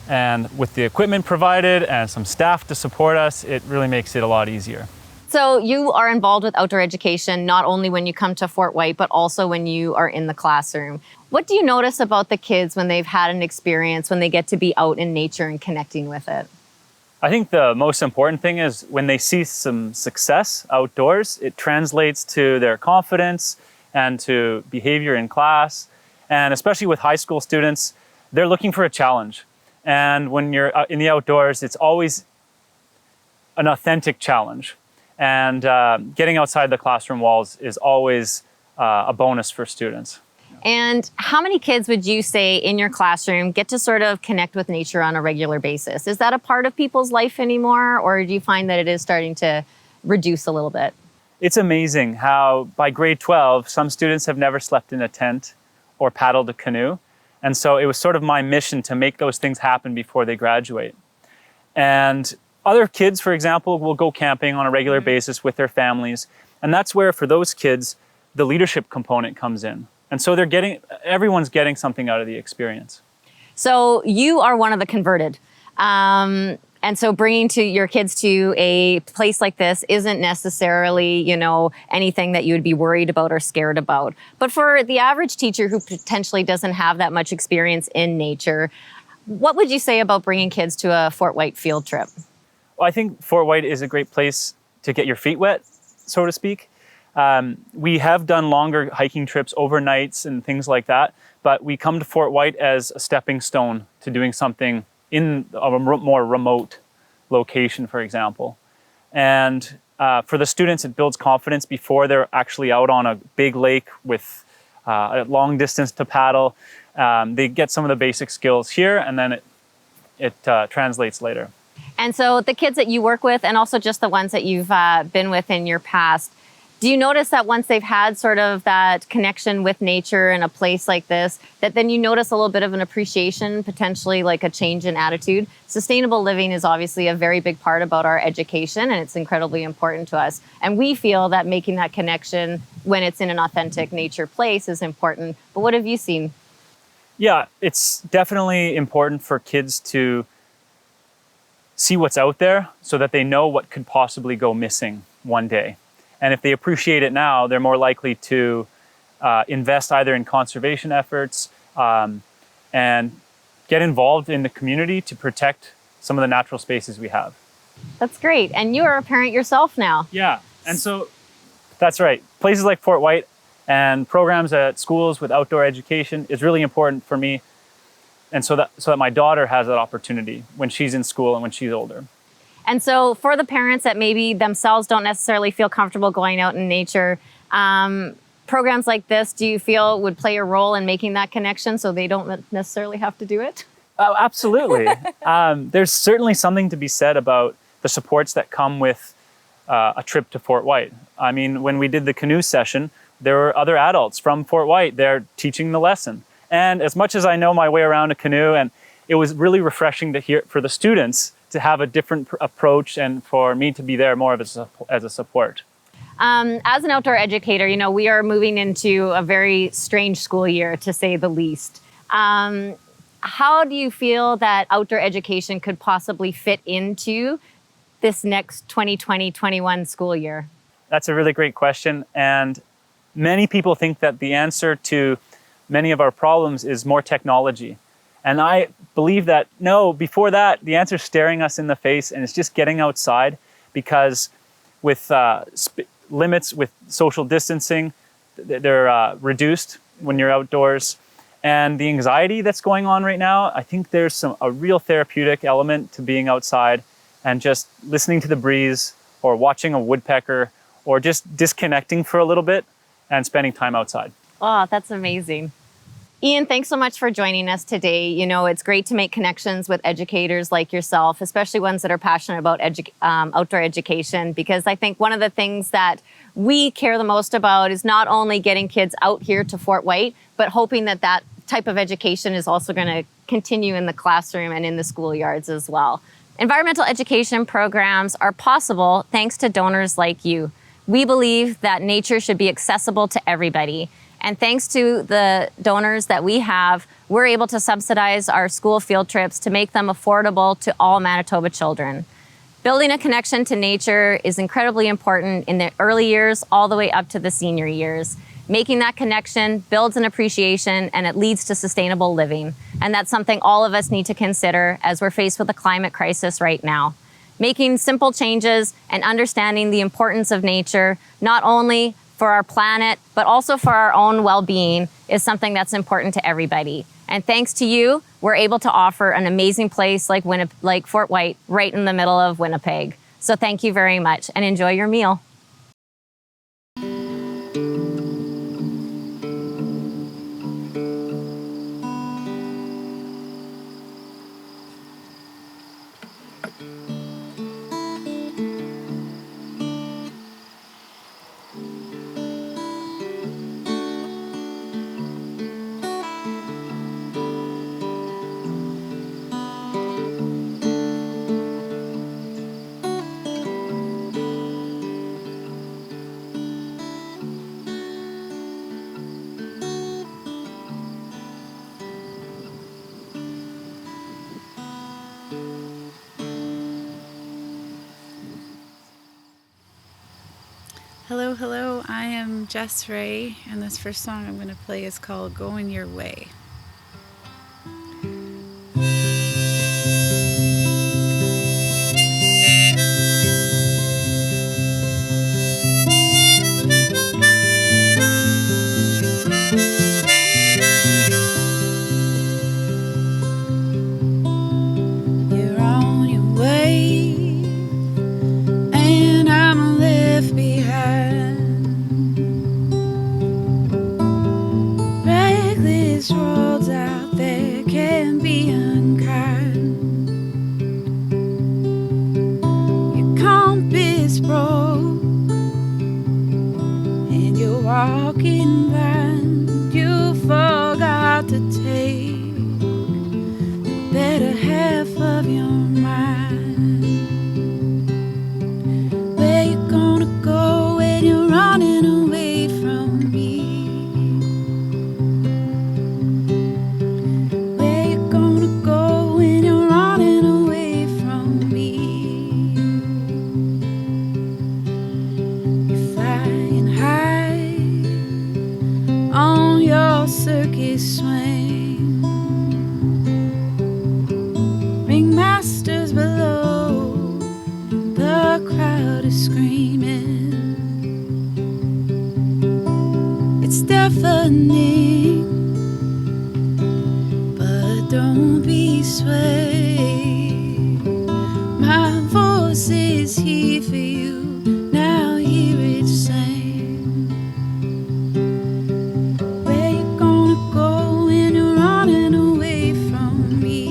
and with the equipment provided and some staff to support us, it really makes it a lot easier. So you are involved with outdoor education, not only when you come to FortWhyte, but also when you are in the classroom. What do you notice about the kids when they've had an experience, when they get to be out in nature and connecting with it? I think the most important thing is when they see some success outdoors, it translates to their confidence and to behavior in class. And especially with high school students, they're looking for a challenge. And when you're in the outdoors, it's always an authentic challenge. And getting outside the classroom walls is always a bonus for students. And how many kids would you say in your classroom get to sort of connect with nature on a regular basis? Is that a part of people's life anymore, or do you find that it is starting to reduce a little bit? It's amazing how by grade 12, some students have never slept in a tent or paddled a canoe. And so it was sort of my mission to make those things happen before they graduate. And other kids, for example, will go camping on a regular basis with their families. And that's where, for those kids, the leadership component comes in. And so everyone's getting something out of the experience. So you are one of the converted. And so bringing your kids to a place like this isn't necessarily, anything that you would be worried about or scared about. But for the average teacher who potentially doesn't have that much experience in nature, what would you say about bringing kids to a FortWhyte field trip? Well, I think FortWhyte is a great place to get your feet wet, so to speak. We have done longer hiking trips, overnights and things like that, but we come to FortWhyte as a stepping stone to doing something in a more remote location, for example. And for the students, it builds confidence before they're actually out on a big lake with a long distance to paddle. They get some of the basic skills here, and then it translates later. And so the kids that you work with, and also just the ones that you've been with in your past, do you notice that once they've had sort of that connection with nature in a place like this, that then you notice a little bit of an appreciation, potentially like a change in attitude? Sustainable living is obviously a very big part about our education, and it's incredibly important to us. And we feel that making that connection when it's in an authentic nature place is important. But what have you seen? Yeah, it's definitely important for kids to see what's out there so that they know what could possibly go missing one day. And if they appreciate it now, they're more likely to invest either in conservation efforts and get involved in the community to protect some of the natural spaces we have. That's great. And you are a parent yourself now. Yeah, and so that's right. Places like FortWhyte and programs at schools with outdoor education is really important for me, and so that my daughter has that opportunity when she's in school and when she's older. And so for the parents that maybe themselves don't necessarily feel comfortable going out in nature, programs like this, do you feel would play a role in making that connection so they don't necessarily have to do it? Oh, absolutely. There's certainly something to be said about the supports that come with a trip to FortWhyte. I mean, when we did the canoe session, there were other adults from FortWhyte there teaching the lesson. And as much as I know my way around a canoe, and it was really refreshing to hear for the students to have a different approach and for me to be there more as a support. As an outdoor educator, we are moving into a very strange school year, to say the least. How do you feel that outdoor education could possibly fit into this next 2020-21 school year? That's a really great question. And many people think that the answer to many of our problems is more technology. And I believe that, no, before that, the answer is staring us in the face, and it's just getting outside, because with limits, with social distancing, they're reduced when you're outdoors. And the anxiety that's going on right now, I think there's a real therapeutic element to being outside and just listening to the breeze or watching a woodpecker or just disconnecting for a little bit and spending time outside. Oh, that's amazing. Ian, thanks so much for joining us today. You know, it's great to make connections with educators like yourself, especially ones that are passionate about outdoor education, because I think one of the things that we care the most about is not only getting kids out here to Fort White, but hoping that that type of education is also going to continue in the classroom and in the schoolyards as well. Environmental education programs are possible thanks to donors like you. We believe that nature should be accessible to everybody. And thanks to the donors that we have, we're able to subsidize our school field trips to make them affordable to all Manitoba children. Building a connection to nature is incredibly important in the early years all the way up to the senior years. Making that connection builds an appreciation, and it leads to sustainable living. And that's something all of us need to consider as we're faced with a climate crisis right now. Making simple changes and understanding the importance of nature, not only for our planet, but also for our own well-being, is something that's important to everybody. And thanks to you, we're able to offer an amazing place like Fort White, right in the middle of Winnipeg. So thank you very much, and enjoy your meal. Hello, hello, I am Jess Ray, and this first song I'm going to play is called Going Your Way. You're on your way, and I'm left behind. Reckless roads out there can be unkind. Your compass broke, and you're walking blind. You forgot to take the better half of your mind. Where you gonna go when you're running away from me? Where you gonna go when you're running away from me? You're flying high on your circus swing. Ringmasters below, the crowd is screaming. It's deafening, but don't be swayed. My voice is here for you, now hear it sing. Where you gonna go when you're running away from me?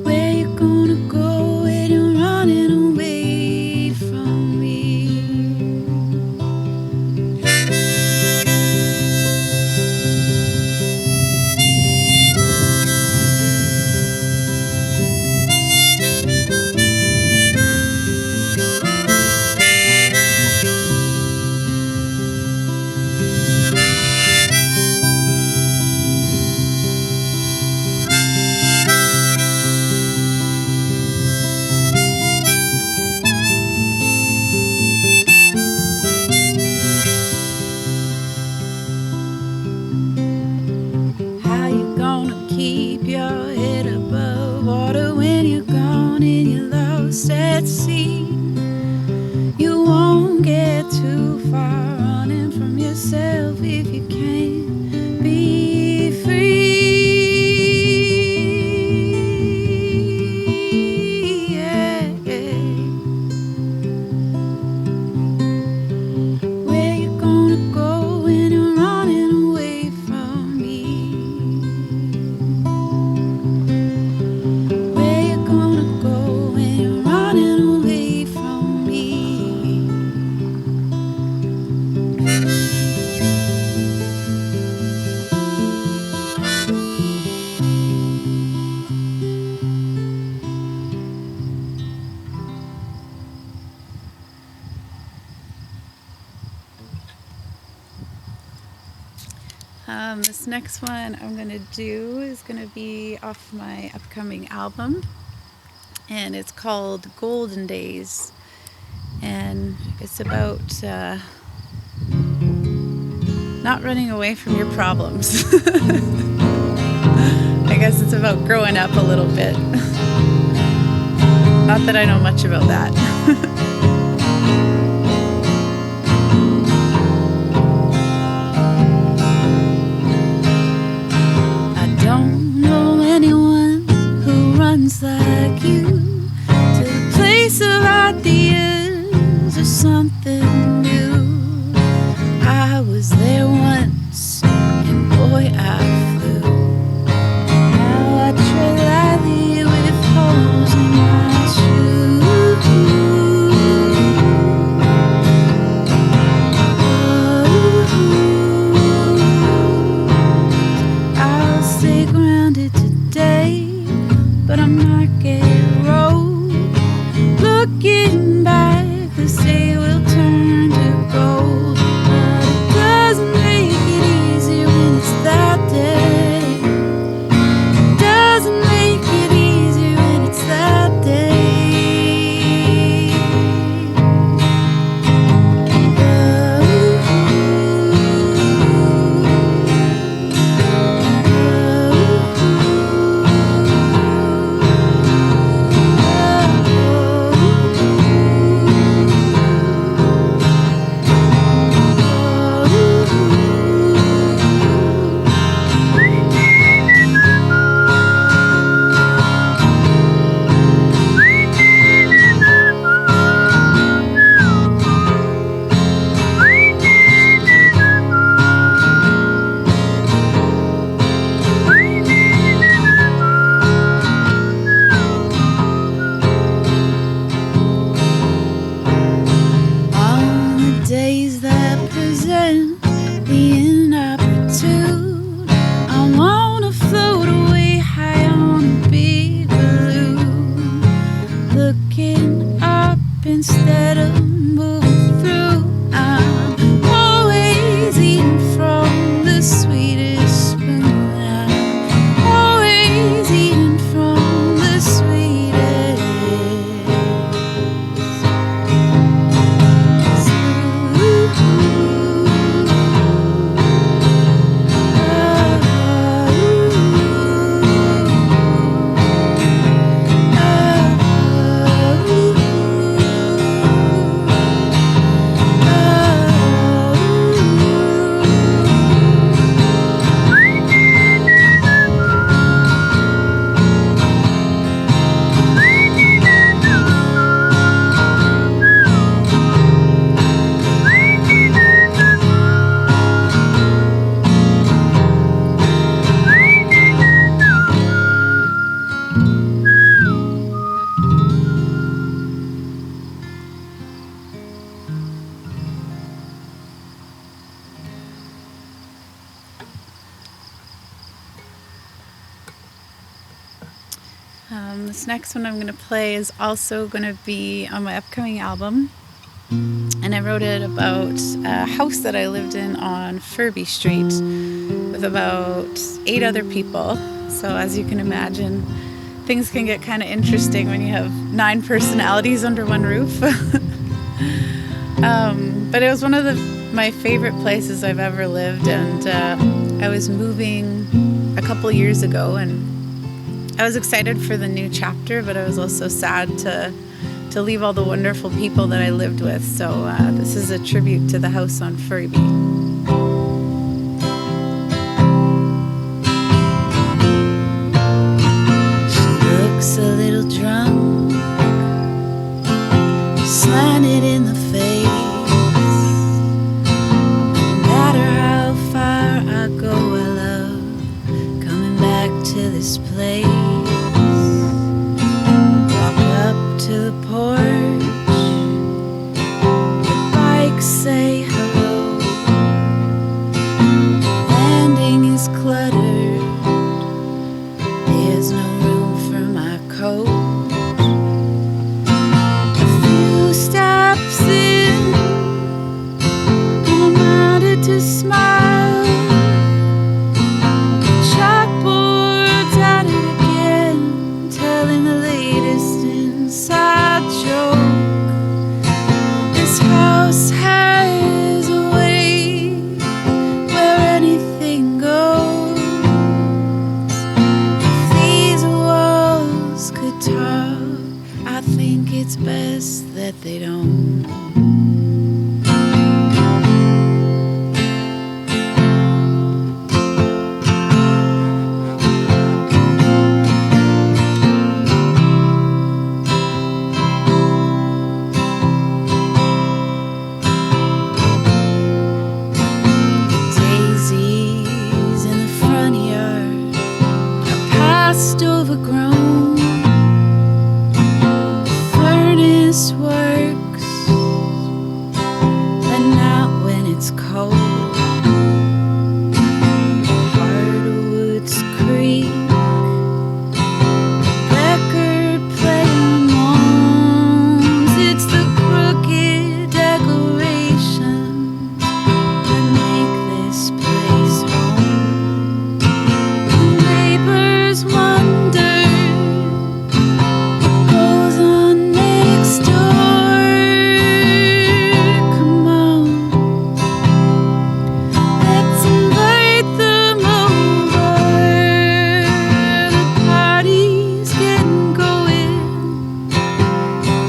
Where you gonna go when you're running away from me? don't get too far running from yourself if you can't be free. Yeah, yeah. Where you gonna go when you're running away from me? Where you gonna go when you're running away from me? This next one I'm gonna do is gonna be off my upcoming album, and it's called Golden Days, and it's about not running away from your problems. I guess it's about growing up a little bit. Not that I know much about that. Don't know anyone who runs like you to the place of ideas or something new. I was there once, and boy, I flew. Now I tread lightly with holes in my shoes. I'll stay grounded today, but I might get rolled. Looking back, this day will turn to gold. But it doesn't make it easier when it's that day. It doesn't make it easier when it's that day. On the days that present the inopportune, I wanna float away high on a big balloon, looking up instead of moving through. I'm always eating from the sweetest spoon. I'm always eating from the sweetest. This next one I'm going to play is also going to be on my upcoming album, and I wrote it about a house that I lived in on Furby Street with about 8 other people. So as you can imagine, things can get kind of interesting when you have 9 personalities under one roof. But it was one of my favorite places I've ever lived, and I was moving a couple years ago, and I was excited for the new chapter, but I was also sad to to leave all the wonderful people that I lived with. So this is a tribute to the house on Furby. A little drunk, slanted in the face. No matter how far I go, I love coming back to this place. Walk up to the porch, the bikes say hello. Landing is cluttered, there's no room for my coat. A few steps in, I'm reminded to smile. Chalkboards at it again, telling the latest inside joke. This house has a way where anything goes. Could talk, I think it's best that they don't. The daisies in the front yard are past overgrown. Works, but not when it's cold. Hardwoods creak, record player moans. It's the crooked decorations that make this place home. The neighbors wonder what goes on next door. Come on, let's invite them over. The party's getting going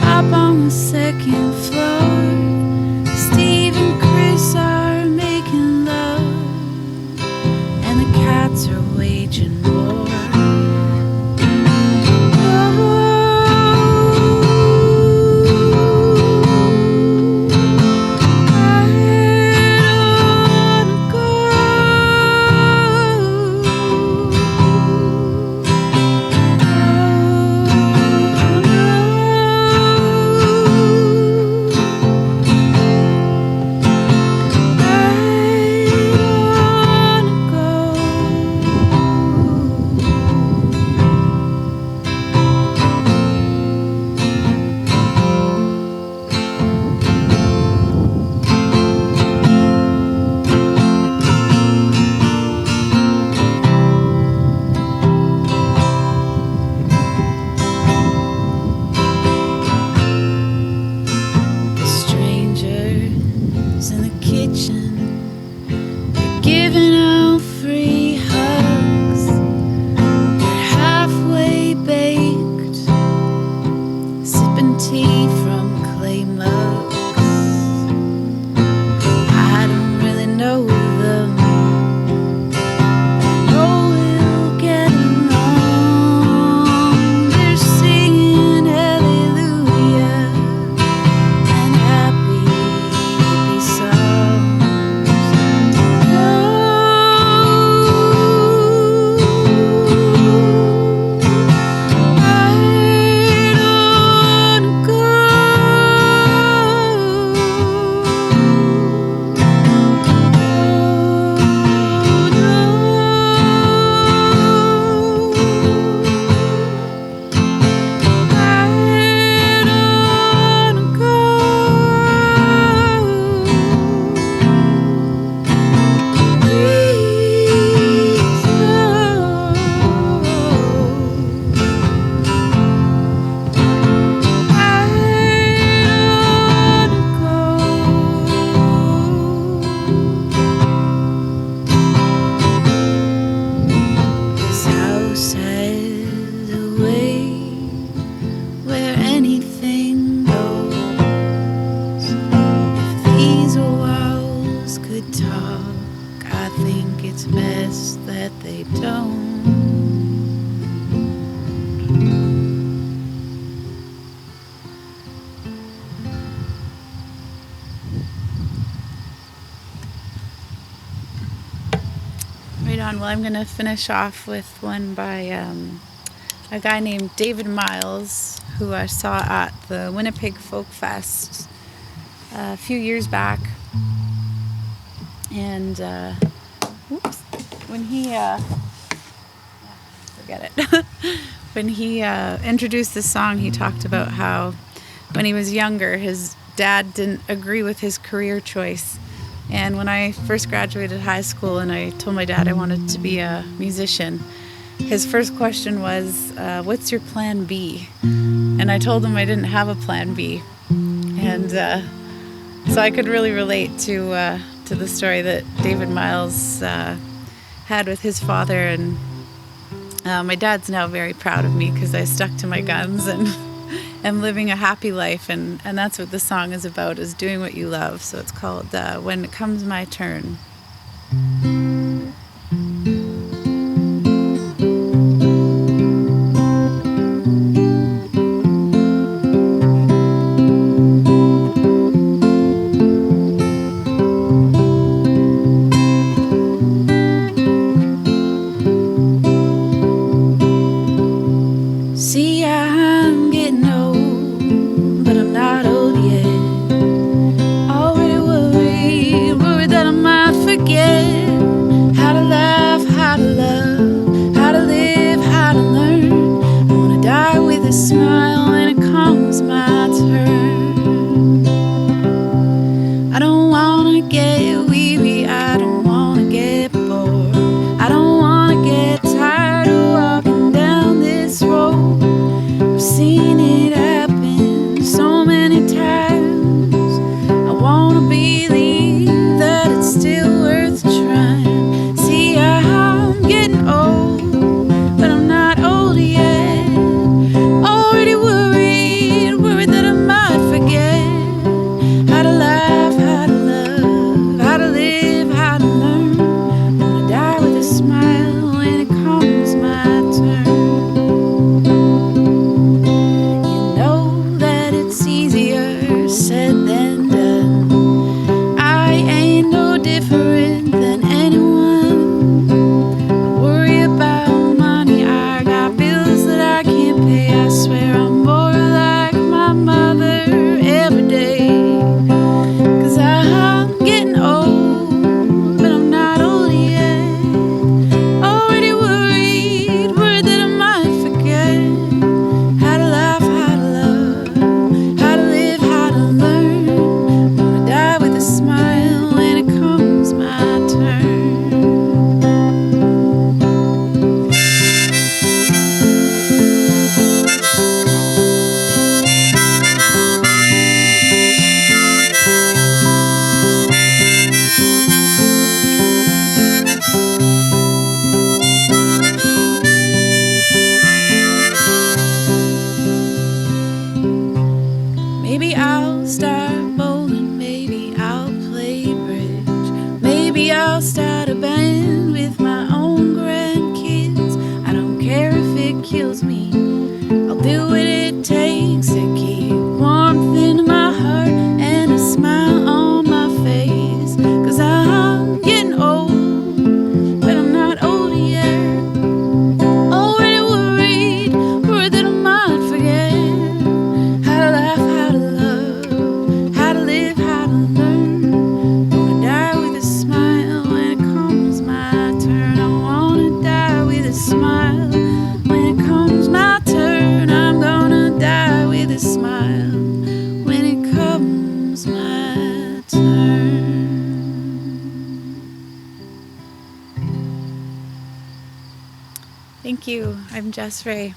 up on the second floor. Steve and Chris are making love, and the cats are waging war. they don't. Right on. Well, I'm going to finish off with one by a guy named David Miles, who I saw at the Winnipeg Folk Fest a few years back. And when he forget it. When he introduced the song, he talked about how when he was younger, his dad didn't agree with his career choice. And when I first graduated high school and I told my dad I wanted to be a musician, his first question was, what's your plan B? And I told him I didn't have a plan B. And so I could really relate to the story that David Miles had with his father. And my dad's now very proud of me because I stuck to my guns and am living a happy life. And that's what the song is about, is doing what you love. So it's called When It Comes My Turn. See, I'm getting old, but I'm not old yet. Already worried that I might forget how to laugh, how to love, how to live, how to learn. I wanna die with a smile when it comes my turn. I don't wanna get weary, I don't wanna get bored, I don't wanna get tired of walking down this road. I've seen it happen so many times. I wanna believe that it's still worth trying. See, I'm getting old, but I'm not old yet. Already worried that I might forget how to laugh, how to love, how to live, how to learn. I wanna die with a smile when it comes my turn. That it's easier said than done. I ain't no different than anyone. I worry about money, I got bills that I can't pay. I swear I'm more like my mother every day. 'Cause I'm getting old, but I'm not old yet. Already worried that I might forget how to laugh, how to love, how to live, how to learn. Wanna die with a smile when it comes my turn. Maybe I'll start bowling, maybe I'll play bridge, maybe I'll start a band with my own grandkids. I don't care if it kills me, I'll do what it takes to keep warmth in my heart and a smile on my face. 'Cause I'm getting old, but I'm not old yet. Already worried that I might forget how to laugh, how to love, how to live, how to learn. Wanna die with a smile when it comes my turn. I wanna die with a smile when it comes my turn. I'm gonna die with a smile when it comes my turn. Thank you. I'm Jess Ray.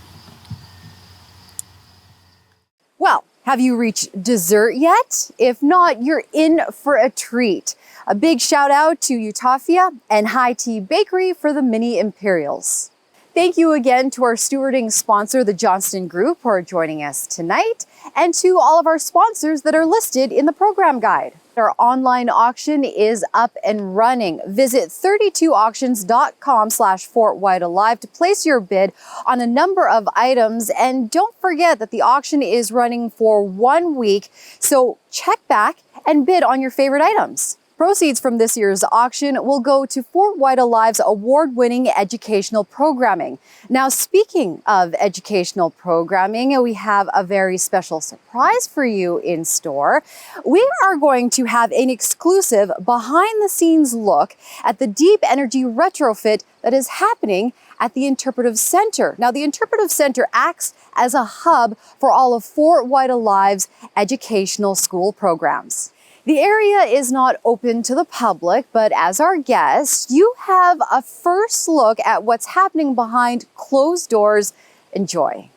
Well, have you reached dessert yet? If not, you're in for a treat. A big shout out to Utopia and High Tea Bakery for the mini Imperials. Thank you again to our stewarding sponsor, the Johnston Group, who are joining us tonight, and to all of our sponsors that are listed in the program guide. Our online auction is up and running. Visit 32auctions.com/FortWhyte Alive to place your bid on a number of items. And don't forget that the auction is running for 1 week, so check back and bid on your favorite items. Proceeds from this year's auction will go to FortWhyte Alive's award-winning educational programming. Now, speaking of educational programming, we have a very special surprise for you in store. We are going to have an exclusive behind-the-scenes look at the deep energy retrofit that is happening at the Interpretive Center. Now, the Interpretive Center acts as a hub for all of FortWhyte Alive's educational school programs. The area is not open to the public, but as our guest, you have a first look at what's happening behind closed doors. Enjoy.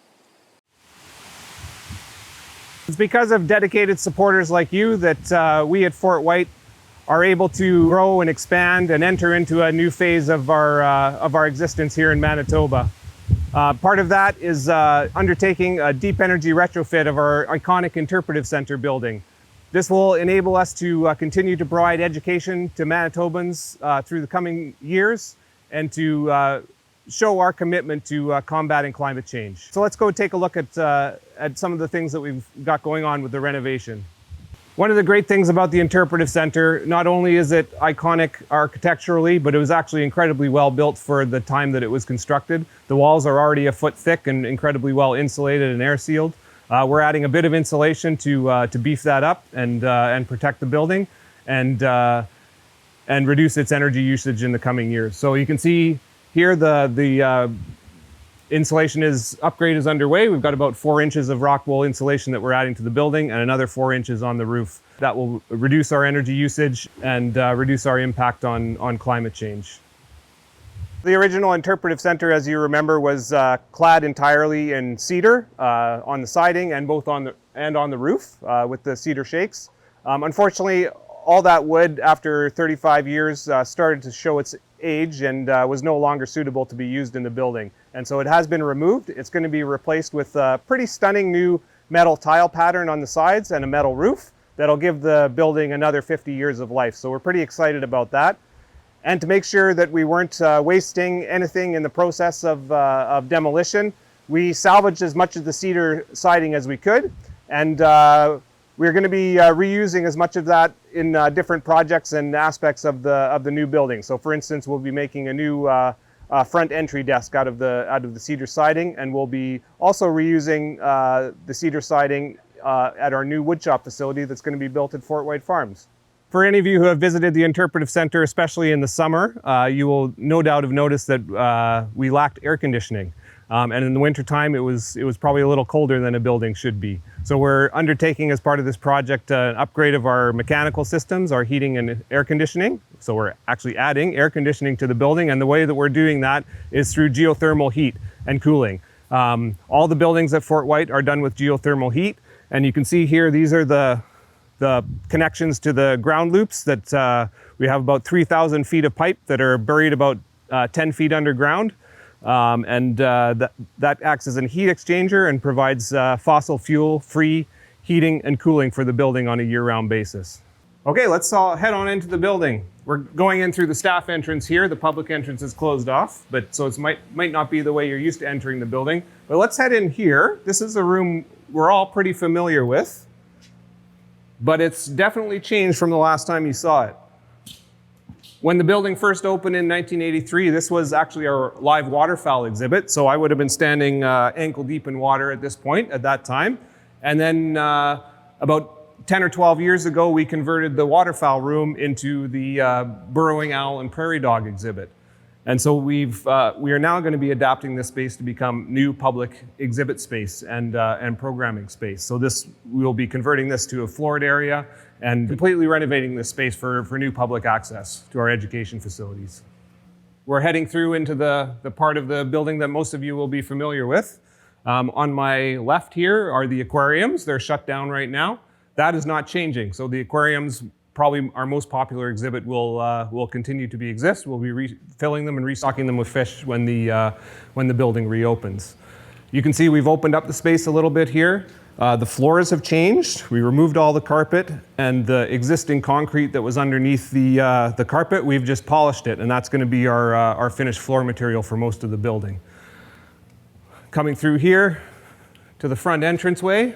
It's because of dedicated supporters like you that we at FortWhyte are able to grow and expand and enter into a new phase of our existence here in Manitoba. Part of that is undertaking a deep energy retrofit of our iconic Interpretive Center building. This will enable us to continue to provide education to Manitobans through the coming years and to show our commitment to combating climate change. So let's go take a look at some of the things that we've got going on with the renovation. One of the great things about the Interpretive Center, not only is it iconic architecturally, but it was actually incredibly well built for the time that it was constructed. The walls are already a foot thick and incredibly well insulated and air sealed. We're adding a bit of insulation to beef that up and protect the building and reduce its energy usage in the coming years. So you can see here the insulation upgrade is underway. We've got about 4 inches of rock wool insulation that we're adding to the building and another 4 inches on the roof. That will reduce our energy usage and reduce our impact on climate change. The original Interpretive Center, as you remember, was clad entirely in cedar on the siding and both on the roof with the cedar shakes. Unfortunately, all that wood after 35 years started to show its age and was no longer suitable to be used in the building. And so it has been removed. It's going to be replaced with a pretty stunning new metal tile pattern on the sides and a metal roof that'll give the building another 50 years of life. So we're pretty excited about that. And to make sure that we weren't wasting anything in the process of demolition, we salvaged as much of the cedar siding as we could. And we're going to be reusing as much of that in different projects and aspects of the new building. So for instance, we'll be making a new front entry desk out of the cedar siding, and we'll be also reusing the cedar siding at our new woodshop facility that's going to be built at FortWhyte Farms. For any of you who have visited the Interpretive Center, especially in the summer, you will no doubt have noticed that we lacked air conditioning. And in the wintertime, it was probably a little colder than a building should be. So we're undertaking as part of this project an upgrade of our mechanical systems, our heating and air conditioning. So we're actually adding air conditioning to the building, and the way that we're doing that is through geothermal heat and cooling. All the buildings at FortWhyte are done with geothermal heat, and you can see here, these are the connections to the ground loops that we have about 3,000 feet of pipe that are buried about 10 feet underground. That acts as a heat exchanger and provides fossil fuel free heating and cooling for the building on a year-round basis. Okay, let's head on into the building. We're going in through the staff entrance here. The public entrance is closed off, so it might not be the way you're used to entering the building. But let's head in here. This is a room we're all pretty familiar with, but it's definitely changed from the last time you saw it. When the building first opened in 1983, this was actually our live waterfowl exhibit. So I would have been standing ankle deep in water at this point at that time. And then about 10 or 12 years ago, we converted the waterfowl room into the burrowing owl and prairie dog exhibit. And so we are now going to be adapting this space to become new public exhibit space and programming space. So we will be converting this to a floored area and completely renovating this space for new public access to our education facilities. We're heading through into the part of the building that most of you will be familiar with. On my left here are the aquariums. They're shut down right now. That is not changing. So the aquariums probably our most popular exhibit will continue to exist. We'll be refilling them and restocking them with fish when the building reopens. You can see we've opened up the space a little bit here. The floors have changed. We removed all the carpet, and the existing concrete that was underneath the carpet, we've just polished it, and that's going to be our finished floor material for most of the building. Coming through here to the front entranceway.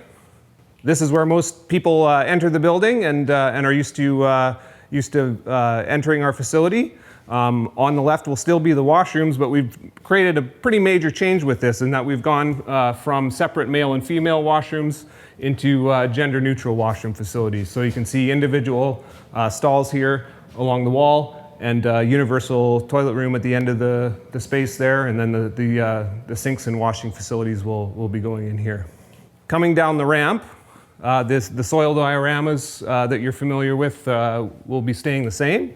This is where most people enter the building and are used to entering our facility. On the left will still be the washrooms, but we've created a pretty major change with this in that we've gone from separate male and female washrooms into gender-neutral washroom facilities. So you can see individual stalls here along the wall and universal toilet room at the end of the space there, and then the sinks and washing facilities will be going in here. Coming down the ramp, the soil dioramas that you're familiar with will be staying the same.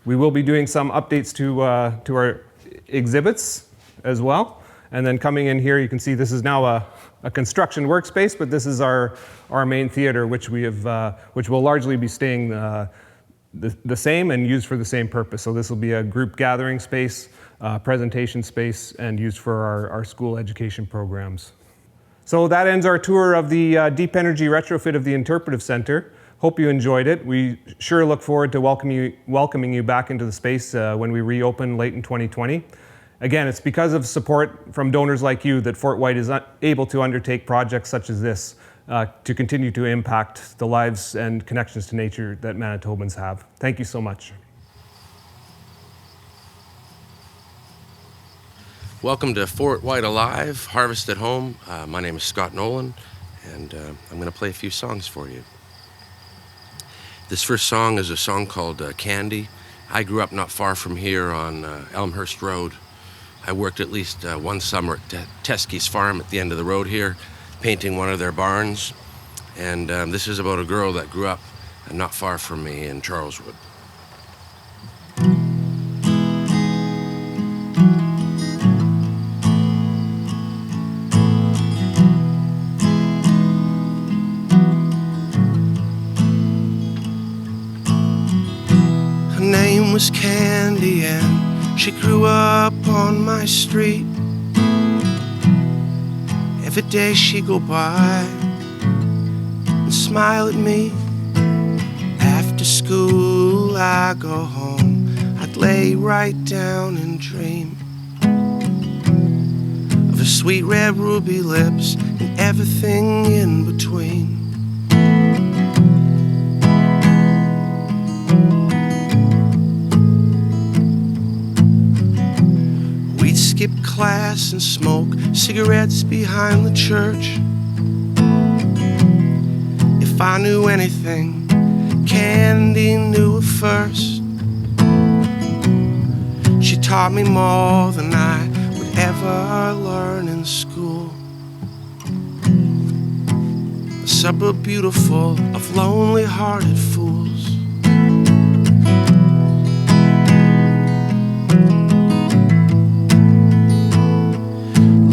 We will be doing some updates to our exhibits as well. And then coming in here, you can see this is now a construction workspace, but this is our main theater, which will largely be staying the same and used for the same purpose. So this will be a group gathering space, presentation space, and used for our school education programs. So that ends our tour of the deep energy retrofit of the Interpretive Center. Hope you enjoyed it. We sure look forward to welcoming you back into the space when we reopen late in 2020. Again, it's because of support from donors like you that FortWhyte is able to undertake projects such as this to continue to impact the lives and connections to nature that Manitobans have. Thank you so much. Welcome to FortWhyte Alive, Harvest at Home. My name is Scott Nolan, and I'm going to play a few songs for you. This first song is a song called Candy. I grew up not far from here on Elmhurst Road. I worked at least one summer at Teskey's farm at the end of the road here, painting one of their barns. And this is about a girl that grew up not far from me in Charleswood. Was Candy and she grew up on my street. Every day she'd go by and smile at me. After school I'd go home, I'd lay right down and dream of her sweet red ruby lips and everything in between. Skip class and smoke cigarettes behind the church. If I knew anything, Candy knew it first. She taught me more than I would ever learn in school. A suburb beautiful of lonely-hearted fools.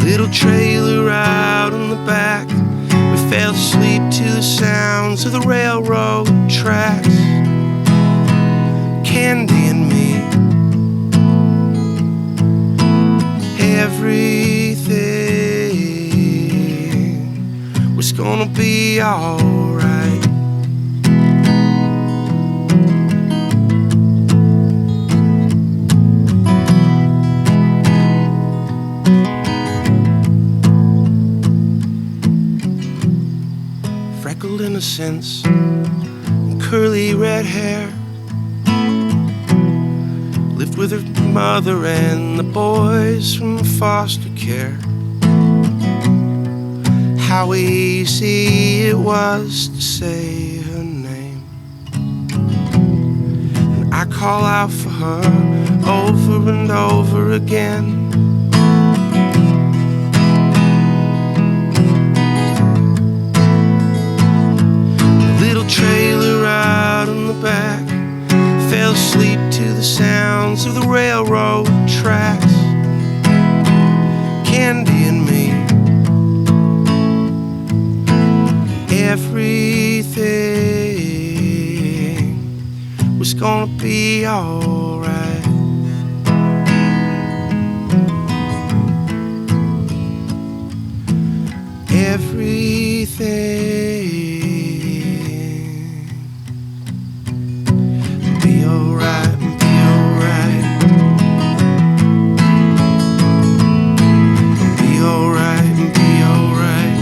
Little trailer out in the back, we fell asleep to the sounds of the railroad tracks. Candy and me, everything was gonna be alright. Innocence and curly red hair, lived with her mother and the boys from foster care. How easy it was to say her name, and I call out for her over and over again. Trailer out in the back, fell asleep to the sounds of the railroad tracks. Candy and me, everything was gonna be alright. Everything be alright, be alright, be alright, be alright,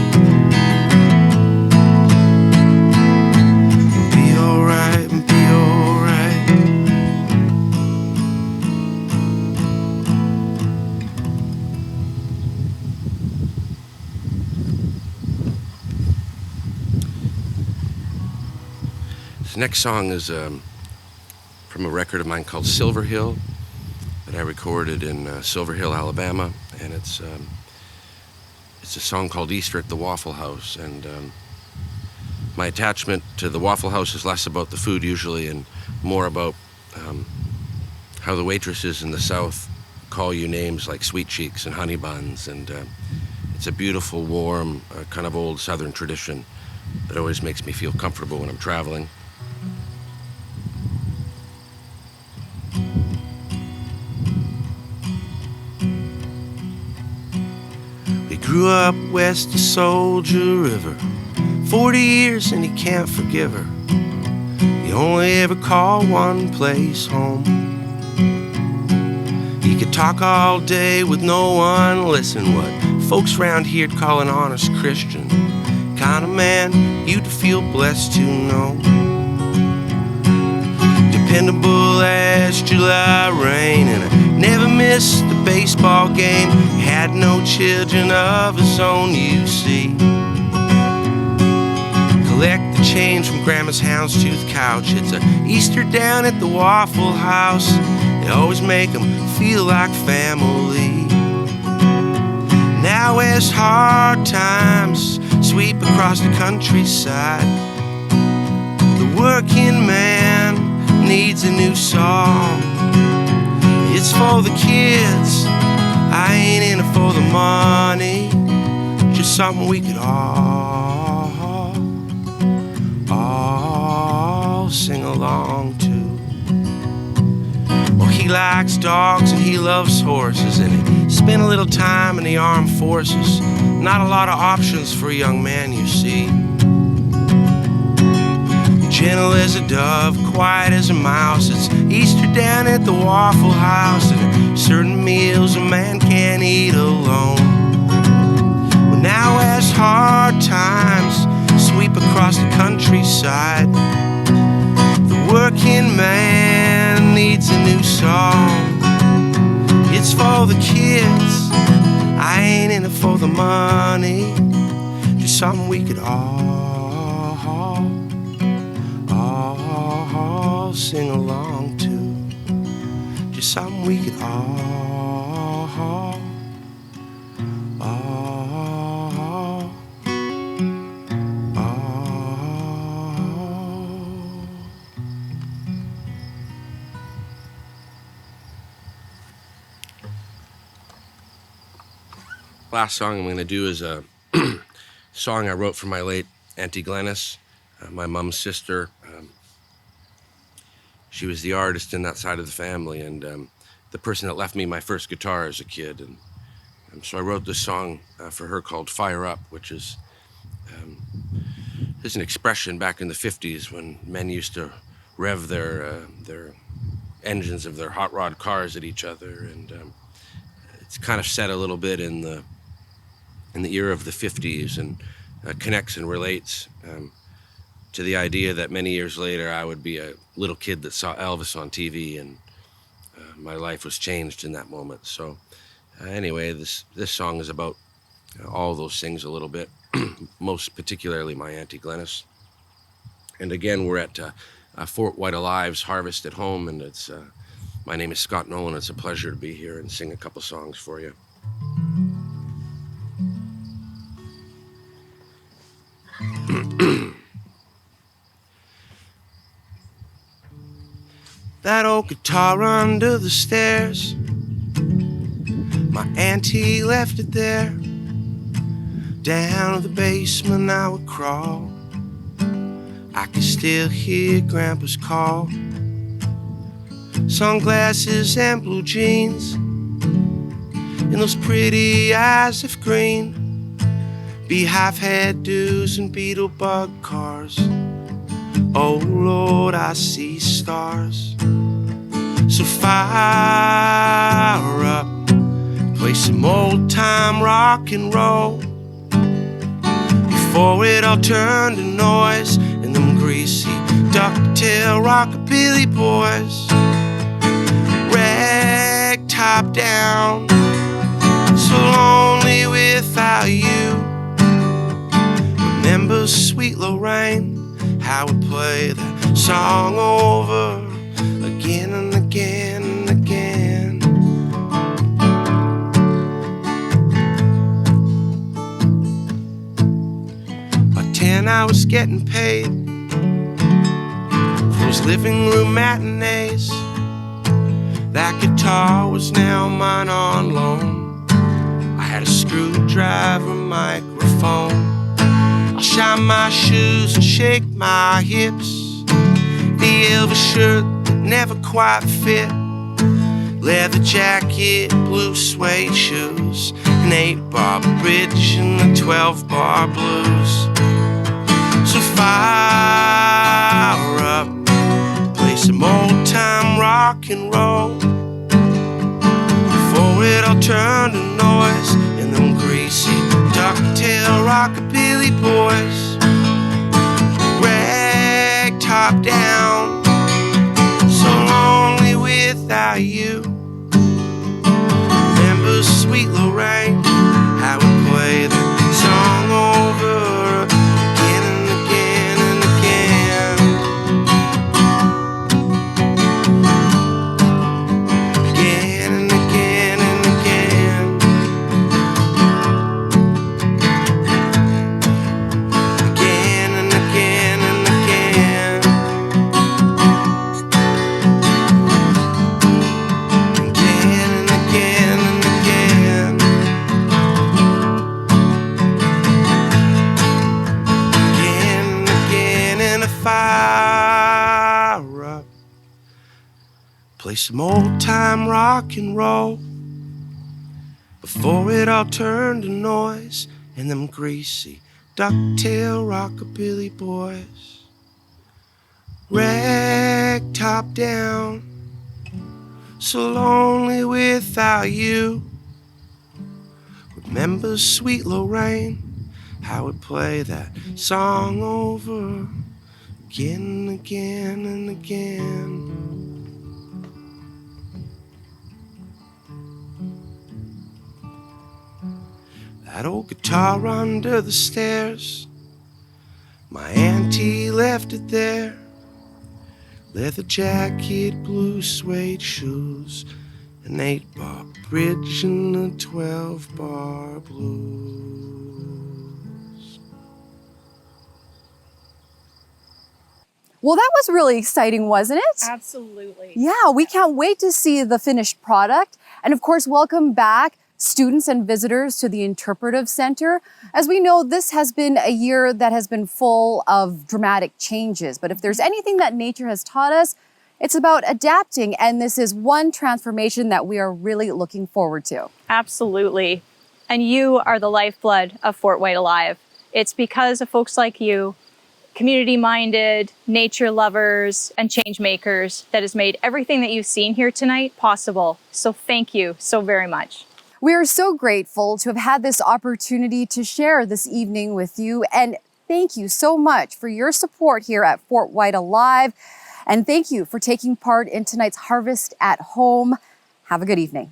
be alright, be alright. This next song is from a record of mine called Silver Hill that I recorded in Silver Hill, Alabama, and it's a song called Easter at the Waffle House. And my attachment to the Waffle House is less about the food usually and more about how the waitresses in the South call you names like sweet cheeks and honey buns, and it's a beautiful, warm, kind of old Southern tradition that always makes me feel comfortable when I'm traveling. He grew up west of Soldier River, 40 years and he can't forgive her. He only ever called one place home. He could talk all day with no one listen, what folks around here'd call an honest Christian. Kind of man you'd feel blessed to know. Dependable as July rain, and I never missed the baseball game. Had no children of his own, you see. Collect the change from Grandma's houndstooth couch. It's a Easter down at the Waffle House. They always make them feel like family. Now as hard times sweep across the countryside, the working man needs a new song. It's for the kids, I ain't in it for the money. Just something we could all sing along to. Well, he likes dogs and he loves horses, and he spent a little time in the armed forces. Not a lot of options for a young man, you see. Gentle as a dove, quiet as a mouse. It's Easter down at the Waffle House, and certain meals a man can't eat alone. Well, now as hard times sweep across the countryside, the working man needs a new song. It's for the kids, I ain't in it for the money. Just something we could all sing along to. Just something we could all Last song I'm going to do is a song I wrote for my late Auntie Glennis, my mom's sister. She was the artist in that side of the family, and the person that left me my first guitar as a kid. And so I wrote this song for her called Fire Up, which is an expression back in the 50s when men used to rev their engines of their hot rod cars at each other. And it's kind of set a little bit in the era of the 50s, and connects and relates to the idea that many years later I would be a little kid that saw Elvis on TV, and my life was changed in that moment. So anyway, this song is about all those things a little bit, most particularly my Auntie Glennis. And again, we're at FortWhyte Alive's Harvest at Home, and it's my name is Scott Nolan. It's a pleasure to be here and sing a couple songs for you. That old guitar under the stairs, my auntie left it there. Down to the basement I would crawl. I could still hear Grandpa's call. sunglasses and blue jeans, and those pretty eyes of green, beehive hairdos and beetlebug cars. Oh Lord, I see stars. So fire up, play some old time rock and roll, before it all turned to noise and them greasy ducktail rockabilly boys. Rag top down, so lonely without you. Remember Sweet Lorraine, how we play that song over again and again and again. By 10 I was getting paid for those living room matinees. That guitar was now mine on loan. I had a screwdriver microphone. I'll shine my shoes and shake my hips. The Elvis shirt that never quite fit, leather jacket, blue suede shoes, an 8-bar bridge and the 12-bar blues. So fire up, play some old time rock and roll, before it all turned to noise and them greasy ducktail rockabilly boys. Rag top down, so lonely without you. Remember Sweet Lorraine, how we play the song over again and again and again. Again and again and again. Again and again and again. Again and again and again. Again and again in a fire up. Play some old time rock and roll, before it all turned to noise and them greasy ducktail rockabilly boys. Rag top down, so lonely without you. Remember Sweet Lorraine, how we play that song over again and again and again. That old guitar under the stairs, my auntie left it there. Leather jacket, blue suede shoes, an 8-bar bridge and a 12-bar blues. Well, that was really exciting, wasn't it? Absolutely. Yeah, we can't wait to see the finished product. And of course, welcome back students and visitors to the Interpretive Center. As we know, this has been a year that has been full of dramatic changes. But if there's anything that nature has taught us, it's about adapting. And this is one transformation that we are really looking forward to. Absolutely. And you are the lifeblood of FortWhyte Alive. It's because of folks like you, community-minded, nature lovers, and change makers, that has made everything that you've seen here tonight possible. So thank you so very much. We are so grateful to have had this opportunity to share this evening with you. And thank you so much for your support here at FortWhyte Alive. And thank you for taking part in tonight's Harvest at Home. Have a good evening.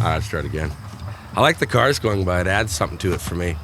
All right, let's try it again. I like the cars going by. It adds something to it for me.